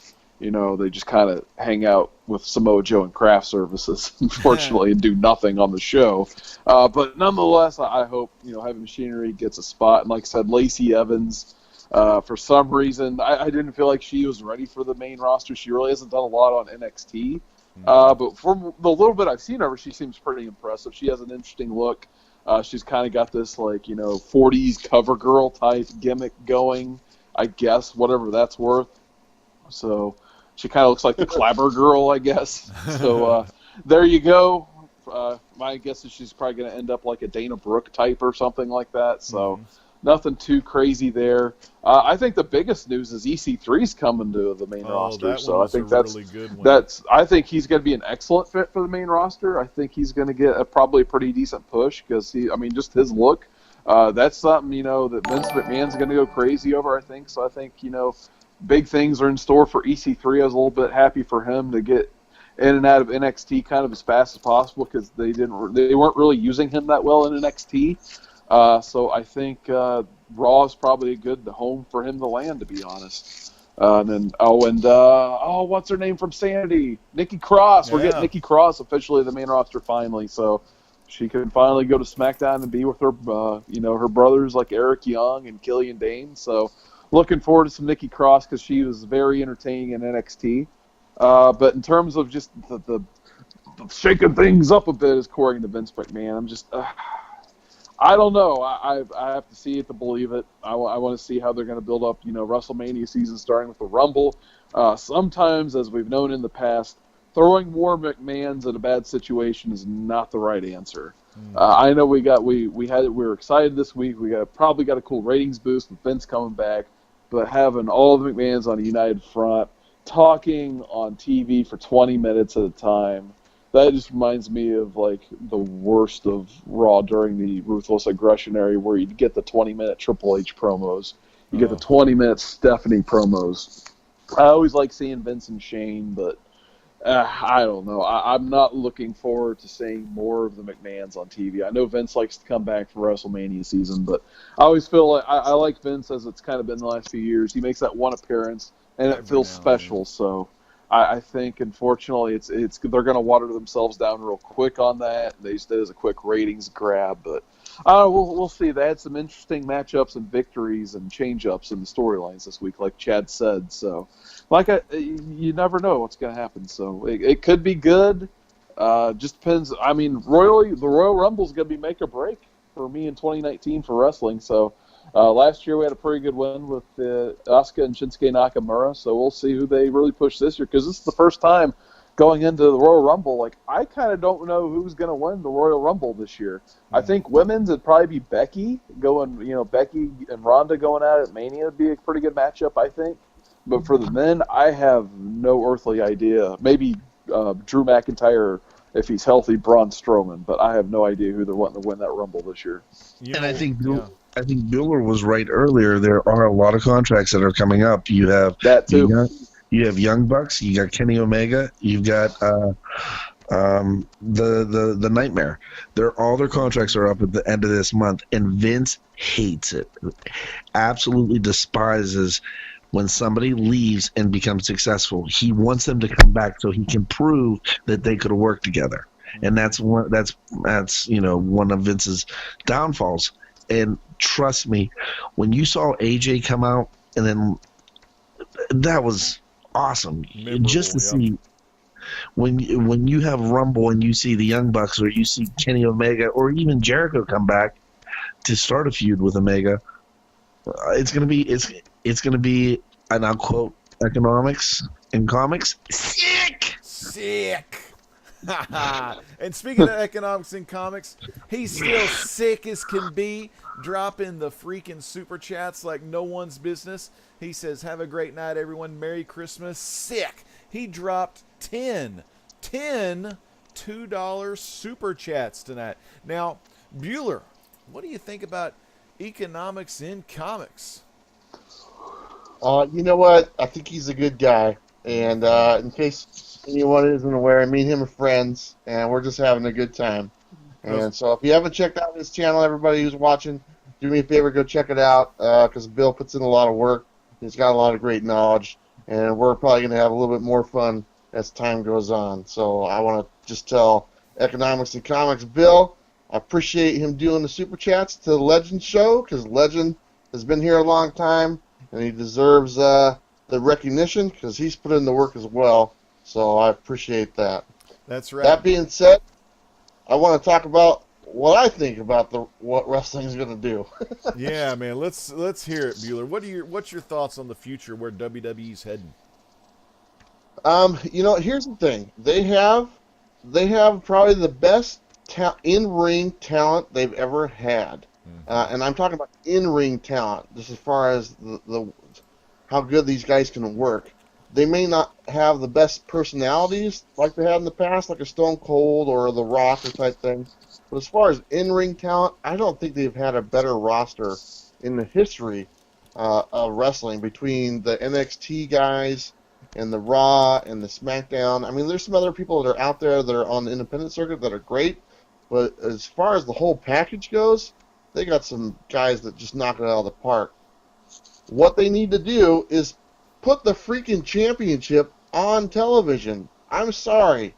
they just kind of hang out with Samoa Joe and craft services, unfortunately, and do nothing on the show. But nonetheless, I hope, Heavy Machinery gets a spot. And like I said, Lacey Evans, for some reason, I didn't feel like she was ready for the main roster. She really hasn't done a lot on NXT. But from the little bit I've seen of her, she seems pretty impressive. She has an interesting look. She's kind of got this, 40s cover girl type gimmick going, I guess, whatever that's worth. So she kind of looks like the Clabber girl, I guess. So there you go. My guess is she's probably going to end up like a Dana Brooke type or something like that. So nothing too crazy there. I think the biggest news is EC3's coming to the main roster. That so one I was think a that's really good one. I think he's going to be an excellent fit for the main roster. I think he's going to get probably a pretty decent push because just his look. That's something, that Vince McMahon's going to go crazy over, I think. So I think, big things are in store for EC3. I was a little bit happy for him to get in and out of NXT kind of as fast as possible because they weren't really using him that well in NXT. So I think Raw is probably a good home for him to land, to be honest. What's her name from Sanity? Nikki Cross. We're getting Nikki Cross officially the main roster finally. So she can finally go to SmackDown and be with her, her brothers like Eric Young and Killian Dane. So looking forward to some Nikki Cross because she was very entertaining in NXT. But in terms of just the shaking things up a bit, according to Vince McMahon, I'm just, I don't know. I have to see it to believe it. I want to see how they're going to build up, WrestleMania season starting with the Rumble. Sometimes, as we've known in the past, throwing more McMahons in a bad situation is not the right answer. I know we were excited this week. We probably got a cool ratings boost with Vince coming back, but having all of the McMahons on a united front, talking on TV for 20 minutes at a time, that just reminds me of like the worst of Raw during the Ruthless Aggression era, where you get the 20-minute Triple H promos, you get the 20-minute Stephanie promos. I always like seeing Vince and Shane, but I don't know. I'm not looking forward to seeing more of the McMahons on TV. I know Vince likes to come back for WrestleMania season, but I always feel like I like Vince as it's kind of been the last few years. He makes that one appearance, and it feels special. So I think, unfortunately, they're going to water themselves down real quick on that. They just did as a quick ratings grab, but we'll see. They had some interesting matchups and victories and change-ups in the storylines this week, like Chad said. So, you never know what's going to happen. So it could be good. Just depends. I mean, the Royal Rumble is going to be make or break for me in 2019 for wrestling. So last year we had a pretty good win with Asuka and Shinsuke Nakamura. So we'll see who they really push this year, because this is the first time going into the Royal Rumble. Like, I kind of don't know who's going to win the Royal Rumble this year. I think women's would probably be Becky Becky and Ronda going at Mania would be a pretty good matchup, I think. But for the men, I have no earthly idea. Maybe Drew McIntyre, if he's healthy, Braun Strowman, but I have no idea who they're wanting to win that Rumble this year. I think Bueller was right earlier. There are a lot of contracts that are coming up. You have that too. You have Young Bucks. You got Kenny Omega. You've got the Nightmare. All their contracts are up at the end of this month, and Vince hates it. Absolutely despises when somebody leaves and becomes successful. He wants them to come back so he can prove that they could have worked together. And that's one of Vince's downfalls. And trust me, when you saw AJ come out, and then that was awesome. Just to see when you have Rumble and you see the Young Bucks, or you see Kenny Omega, or even Jericho come back to start a feud with Omega, it's gonna be, and I'll quote economics and comics, sick. And speaking of economics and comics, he's still sick as can be, dropping the freaking super chats like no one's business. He says, have a great night, everyone. Merry Christmas. Sick. He dropped 10 $2 super chats tonight. Now, Bueller, what do you think about economics in comics? You know what? I think he's a good guy. And in case anyone isn't aware, me and him are friends, and we're just having a good time. And so if you haven't checked out his channel, everybody who's watching, do me a favor, go check it out, because Bill puts in a lot of work. He's got a lot of great knowledge, and we're probably going to have a little bit more fun as time goes on. So I want to just tell Economics and Comics, Bill, I appreciate him doing the Super Chats to the Legend show, because Legend has been here a long time, and he deserves the recognition, because he's put in the work as well. So I appreciate that. That's right. That being said, I want to talk about what I think about what wrestling is going to do. Yeah, man. Let's hear it, Bueller. What's your thoughts on the future, where WWE's heading? Here's the thing. They have probably the best in-ring talent they've ever had. And I'm talking about in-ring talent, just as far as the how good these guys can work. They may not have the best personalities like they had in the past, like a Stone Cold or The Rock or type thing. But as far as in-ring talent, I don't think they've had a better roster in the history of wrestling between the NXT guys and the Raw and the SmackDown. I mean, there's some other people that are out there that are on the independent circuit that are great, but as far as the whole package goes, they got some guys that just knock it out of the park. What they need to do is put the freaking championship on television. I'm sorry.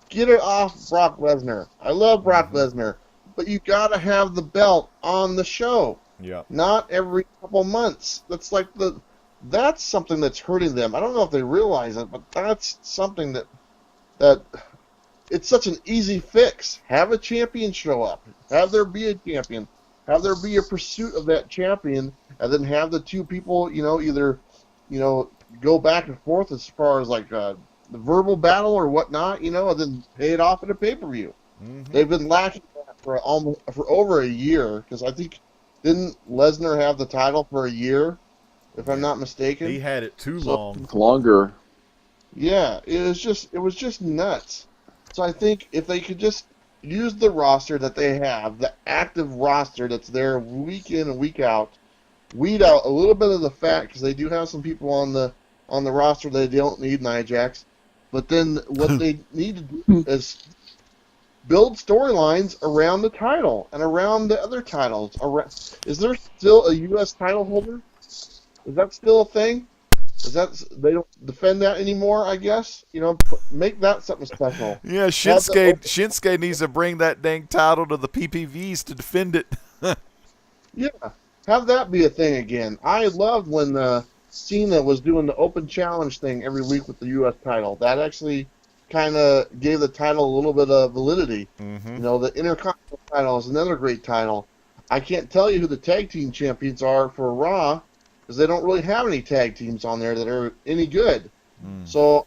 Get it off Brock Lesnar. I love Brock Lesnar, but you got to have the belt on the show. Yeah. Not every couple months. That's something that's hurting them. I don't know if they realize it, but that's something that it's such an easy fix. Have a champion show up. Have there be a champion. Have there be a pursuit of that champion, and then have the two people, either, go back and forth as far as like the verbal battle or whatnot, and then pay it off in a pay-per-view. They've been lacking that for over a year, because I think didn't Lesnar have the title for a year, if I'm not mistaken? He had it too long. Longer. Yeah, it was just nuts. So I think if they could just use the roster that they have, the active roster that's there week in and week out, weed out a little bit of the fat, because they do have some people on the roster they don't need Nia Jax. But then what they need to do is build storylines around the title and around the other titles. Is there still a U.S. title holder? Is that still a thing? They don't defend that anymore, I guess? Make that something special. Yeah, Shinsuke needs to bring that dang title to the PPVs to defend it. Yeah, have that be a thing again. I loved when Cena was doing the open challenge thing every week with the U.S. title. That actually kind of gave the title a little bit of validity. The Intercontinental title is another great title. I can't tell you who the tag team champions are for Raw, because they don't really have any tag teams on there that are any good. So,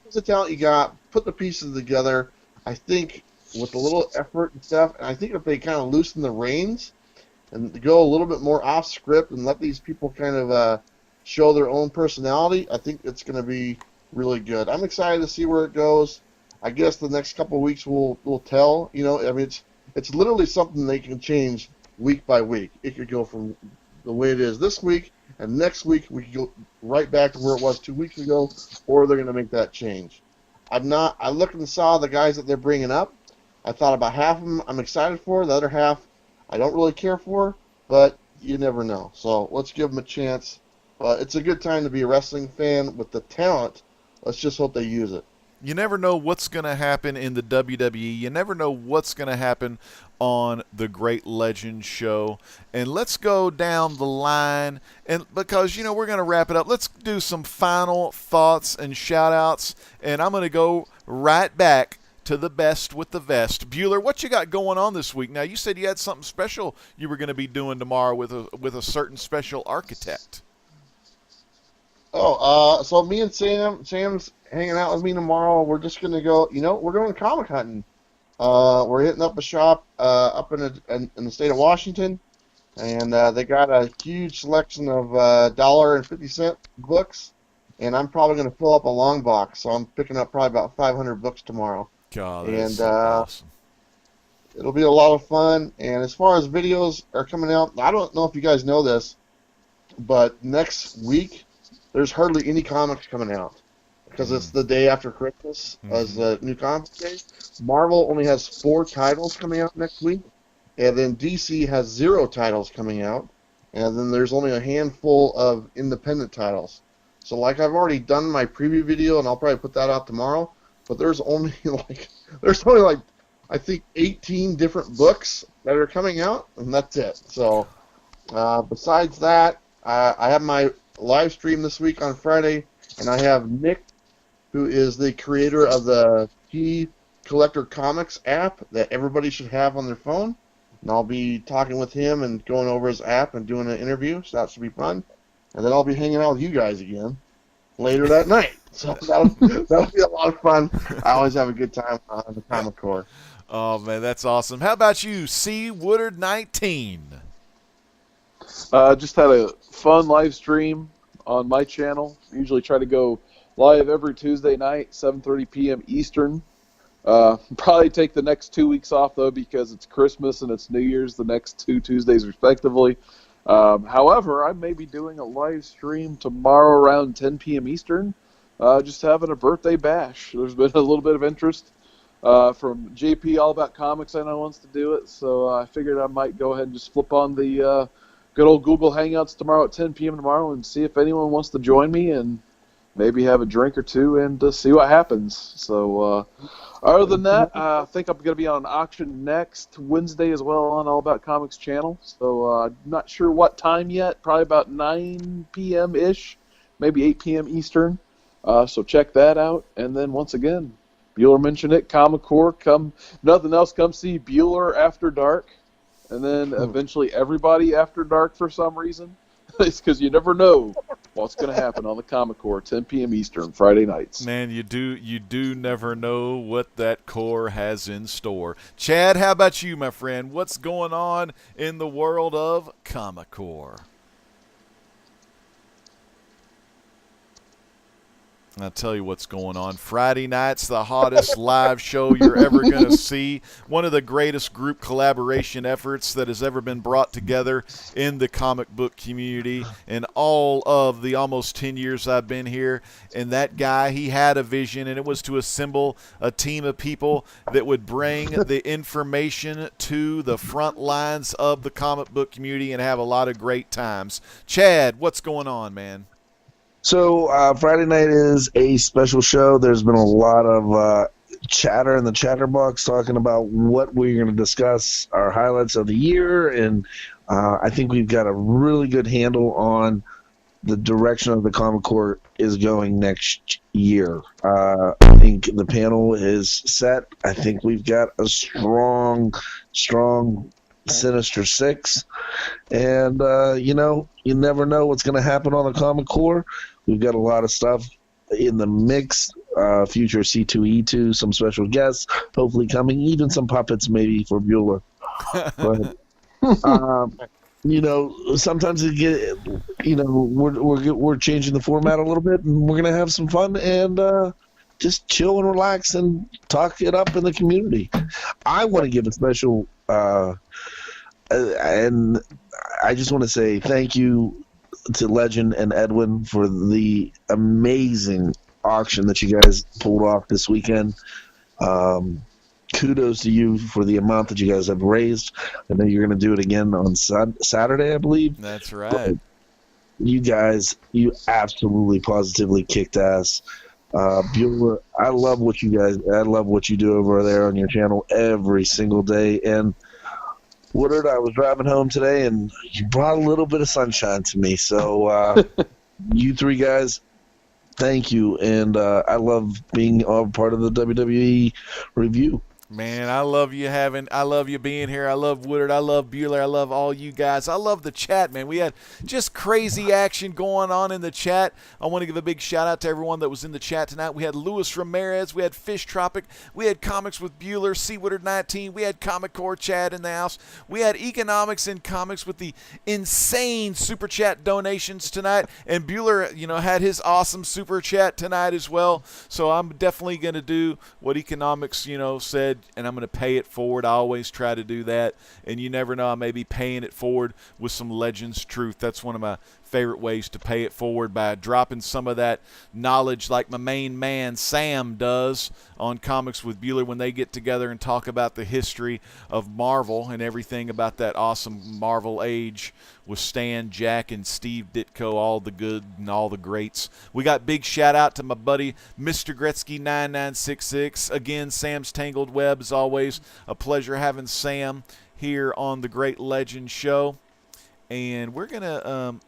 what's the talent you got? Put the pieces together. I think with a little effort and stuff, and I think if they kind of loosen the reins and go a little bit more off script and let these people kind of show their own personality, I think it's going to be really good. I'm excited to see where it goes. I guess the next couple of weeks will tell. I mean, it's literally something they can change week by week. It could go from the way it is this week, and next week we could go right back to where it was 2 weeks ago, or they're going to make that change. I looked and saw the guys that they're bringing up. I thought about half of them I'm excited for, the other half I don't really care for, but you never know. So let's give them a chance. It's a good time to be a wrestling fan with the talent. Let's just hope they use it. You never know what's going to happen in the WWE. You never know what's going to happen on the Great Legend Show. And let's go down the line. And because, we're going to wrap it up, let's do some final thoughts and shout-outs. And I'm going to go right back to the best with the vest. Bueller, what you got going on this week? Now, you said you had something special you were going to be doing tomorrow with a certain special architect. So me and Sam's hanging out with me tomorrow. We're just going to go, we're going comic hunting. We're hitting up a shop up in the state of Washington, and they got a huge selection of $1.50 books, and I'm probably going to fill up a long box, so I'm picking up probably about 500 books tomorrow. God, that's so awesome. It'll be a lot of fun, and as far as videos are coming out, I don't know if you guys know this, but next week, there's hardly any comics coming out because it's the day after Christmas as the new comic day. Marvel only has 4 titles coming out next week, and then DC has 0 titles coming out, and then there's only a handful of independent titles. So like I've already done my preview video, and I'll probably put that out tomorrow, but there's only like I think 18 different books that are coming out, and that's it. So besides that, I have my live stream this week on Friday, and I have Nick, who is the creator of the Key Collector Comics app that everybody should have on their phone, and I'll be talking with him and going over his app and doing an interview, so that should be fun. And then I'll be hanging out with you guys again later that night, so that'll be a lot of fun. I always have a good time on the Comic Core. Oh, man, that's awesome. How about you, C. Woodard 19? Just had a fun live stream on my channel. Usually try to go live every Tuesday night, 7:30 p.m. Eastern. Probably take the next 2 weeks off, though, because it's Christmas and it's New Year's the next 2 Tuesdays, respectively. However, I may be doing a live stream tomorrow around 10 p.m. Eastern, just having a birthday bash. There's been a little bit of interest from JP All About Comics. I know wants to do it, so I figured I might go ahead and just flip on the good old Google Hangouts tomorrow at 10 p.m. tomorrow and see if anyone wants to join me and maybe have a drink or two and see what happens. So other than that, I think I'm going to be on an auction next Wednesday as well on All About Comics channel. So not sure what time yet, probably about 9 p.m.-ish, maybe 8 p.m. Eastern. So check that out. And then once again, Bueller mentioned it, Comic Core, come nothing else, come see Bueller After Dark. And then eventually everybody After Dark for some reason. It's because you never know what's going to happen on the Comic Core, 10 p.m. Eastern, Friday nights. Man, you do never know what that core has in store. Chad, how about you, my friend? What's going on in the world of Comic Core? I'll tell you what's going on. Friday night's the hottest live show you're ever going to see. One of the greatest group collaboration efforts that has ever been brought together in the comic book community in all of the almost 10 years I've been here. And that guy, he had a vision, and it was to assemble a team of people that would bring the information to the front lines of the comic book community and have a lot of great times. Chad, what's going on, man? So Friday night is a special show. There's been a lot of chatter in the chatterbox talking about what we're going to discuss, our highlights of the year, and I think we've got a really good handle on the direction of the Comic Core is going next year. I think the panel is set. I think we've got a strong Sinister Six, and you never know what's going to happen on the Comic Core. We've got a lot of stuff in the mix, future C2E2, some special guests hopefully coming, even some puppets maybe for Bueller. But sometimes we're changing the format a little bit, and we're gonna have some fun and just chill and relax and talk it up in the community. I want to give a special and I just want to say thank you to Legend and Edwin for the amazing auction that you guys pulled off this weekend. Kudos to you for the amount that you guys have raised. I know you're going to do it again on Saturday, I believe. That's right. But you guys, you absolutely positively kicked ass. Bueller, I love what you do over there on your channel every single day. And Woodard, I was driving home today, and you brought a little bit of sunshine to me. So you three guys, thank you. And I love being a part of the WWE review. Man, I love you being here. I love Woodard. I love Bueller. I love all you guys. I love the chat, man. We had just crazy action going on in the chat. I want to give a big shout out to everyone that was in the chat tonight. We had Luis Ramirez. We had Fish Tropic. We had Comics with Bueller, C. Woodard 19. We had Comic Core Chad in the house. We had Economics and Comics with the insane super chat donations tonight. And Bueller, had his awesome super chat tonight as well. So I'm definitely going to do what Economics, said, and I'm going to pay it forward. I always try to do that, and you never know, I may be paying it forward with some Legends truth. That's one of my favorite ways to pay it forward, by dropping some of that knowledge like my main man Sam does on Comics with Bueller when they get together and talk about the history of Marvel and everything about that awesome Marvel age with Stan, Jack, and Steve Ditko, all the good and all the greats. We got big shout out to my buddy Mr. Gretzky 9966. Again, Sam's Tangled Web, as always, a pleasure having Sam here on the Great Legend Show. And we're gonna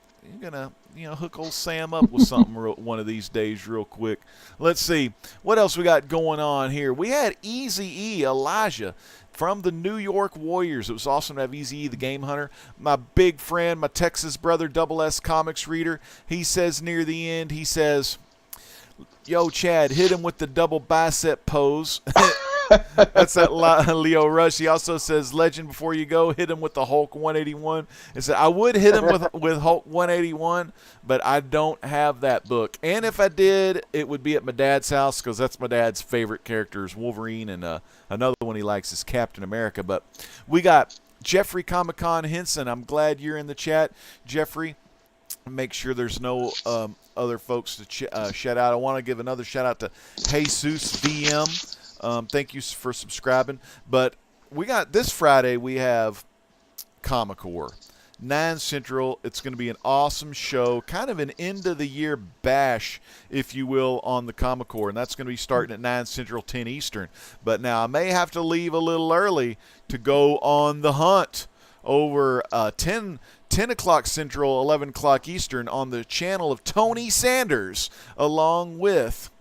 hook old Sam up with something one of these days real quick. Let's see what else we got going on here. We had Eazy-E Elijah from the New York Warriors. It was awesome to have Eazy-E, the Game Hunter, my big friend, my Texas brother, Double S Comics reader. He says near the end, he says, "Yo, Chad, hit him with the double bicep pose." That's that Leo Rush. He also says, "Legend, before you go, hit him with the Hulk 181." And said, "I would hit him with Hulk 181, but I don't have that book. And if I did, it would be at my dad's house because that's my dad's favorite characters, Wolverine, and another one he likes is Captain America." But we got Jeffrey Comic-Con Henson. I'm glad you're in the chat, Jeffrey. Make sure there's no other folks to shout out. I want to give another shout out to Jesus VM. Thank you for subscribing. But we got this Friday, we have Comic-Core, 9 Central. It's going to be an awesome show, kind of an end-of-the-year bash, if you will, on the Comic-Core. And that's going to be starting at 9 Central, 10 Eastern. But now I may have to leave a little early to go on the hunt over 10 o'clock Central, 11 o'clock Eastern on the channel of Tony Sanders, along with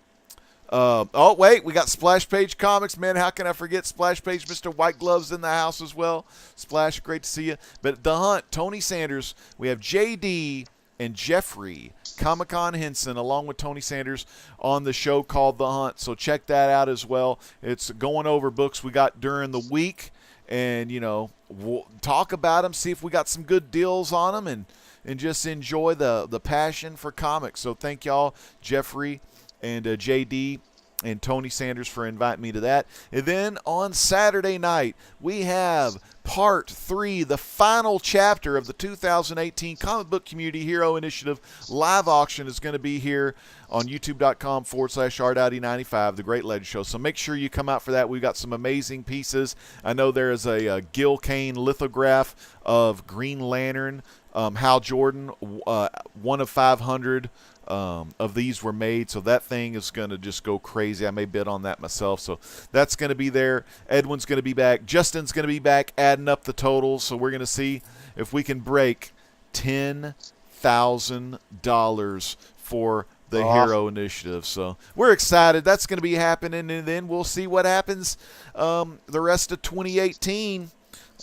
oh, wait, we got Splash Page Comics, man. How can I forget Splash Page? Mr. White Gloves in the house as well. Splash, great to see you. But The Hunt, Tony Sanders, we have JD and Jeffrey Comic-Con Henson, along with Tony Sanders, on the show called The Hunt. So check that out as well. It's going over books we got during the week. And, you know, we'll talk about them, see if we got some good deals on them, and just enjoy the passion for comics. So thank y'all, Jeffrey and JD and Tony Sanders, for inviting me to that. And then on Saturday night, we have Part 3, the final chapter of the 2018 Comic Book Community Hero Initiative live auction is going to be here on youtube.com/rdowdy95, The Great Legend Show. So make sure you come out for that. We've got some amazing pieces. I know there is a Gil Kane lithograph of Green Lantern, Hal Jordan, 1 of 500 of these were made, so that thing is going to just go crazy. I may bid on that myself, so that's going to be there. Edwin's going to be back. Justin's going to be back adding up the totals, so we're going to see if we can break $10,000 for the Hero Initiative. So we're excited. That's going to be happening, and then we'll see what happens the rest of 2018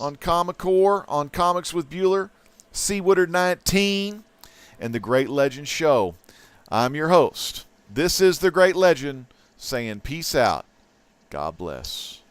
on Comic-Core, on Comics with Bueller, C. Woodard 19, and The Great Legend Show. I'm your host. This is The Great Legend, saying peace out. God bless.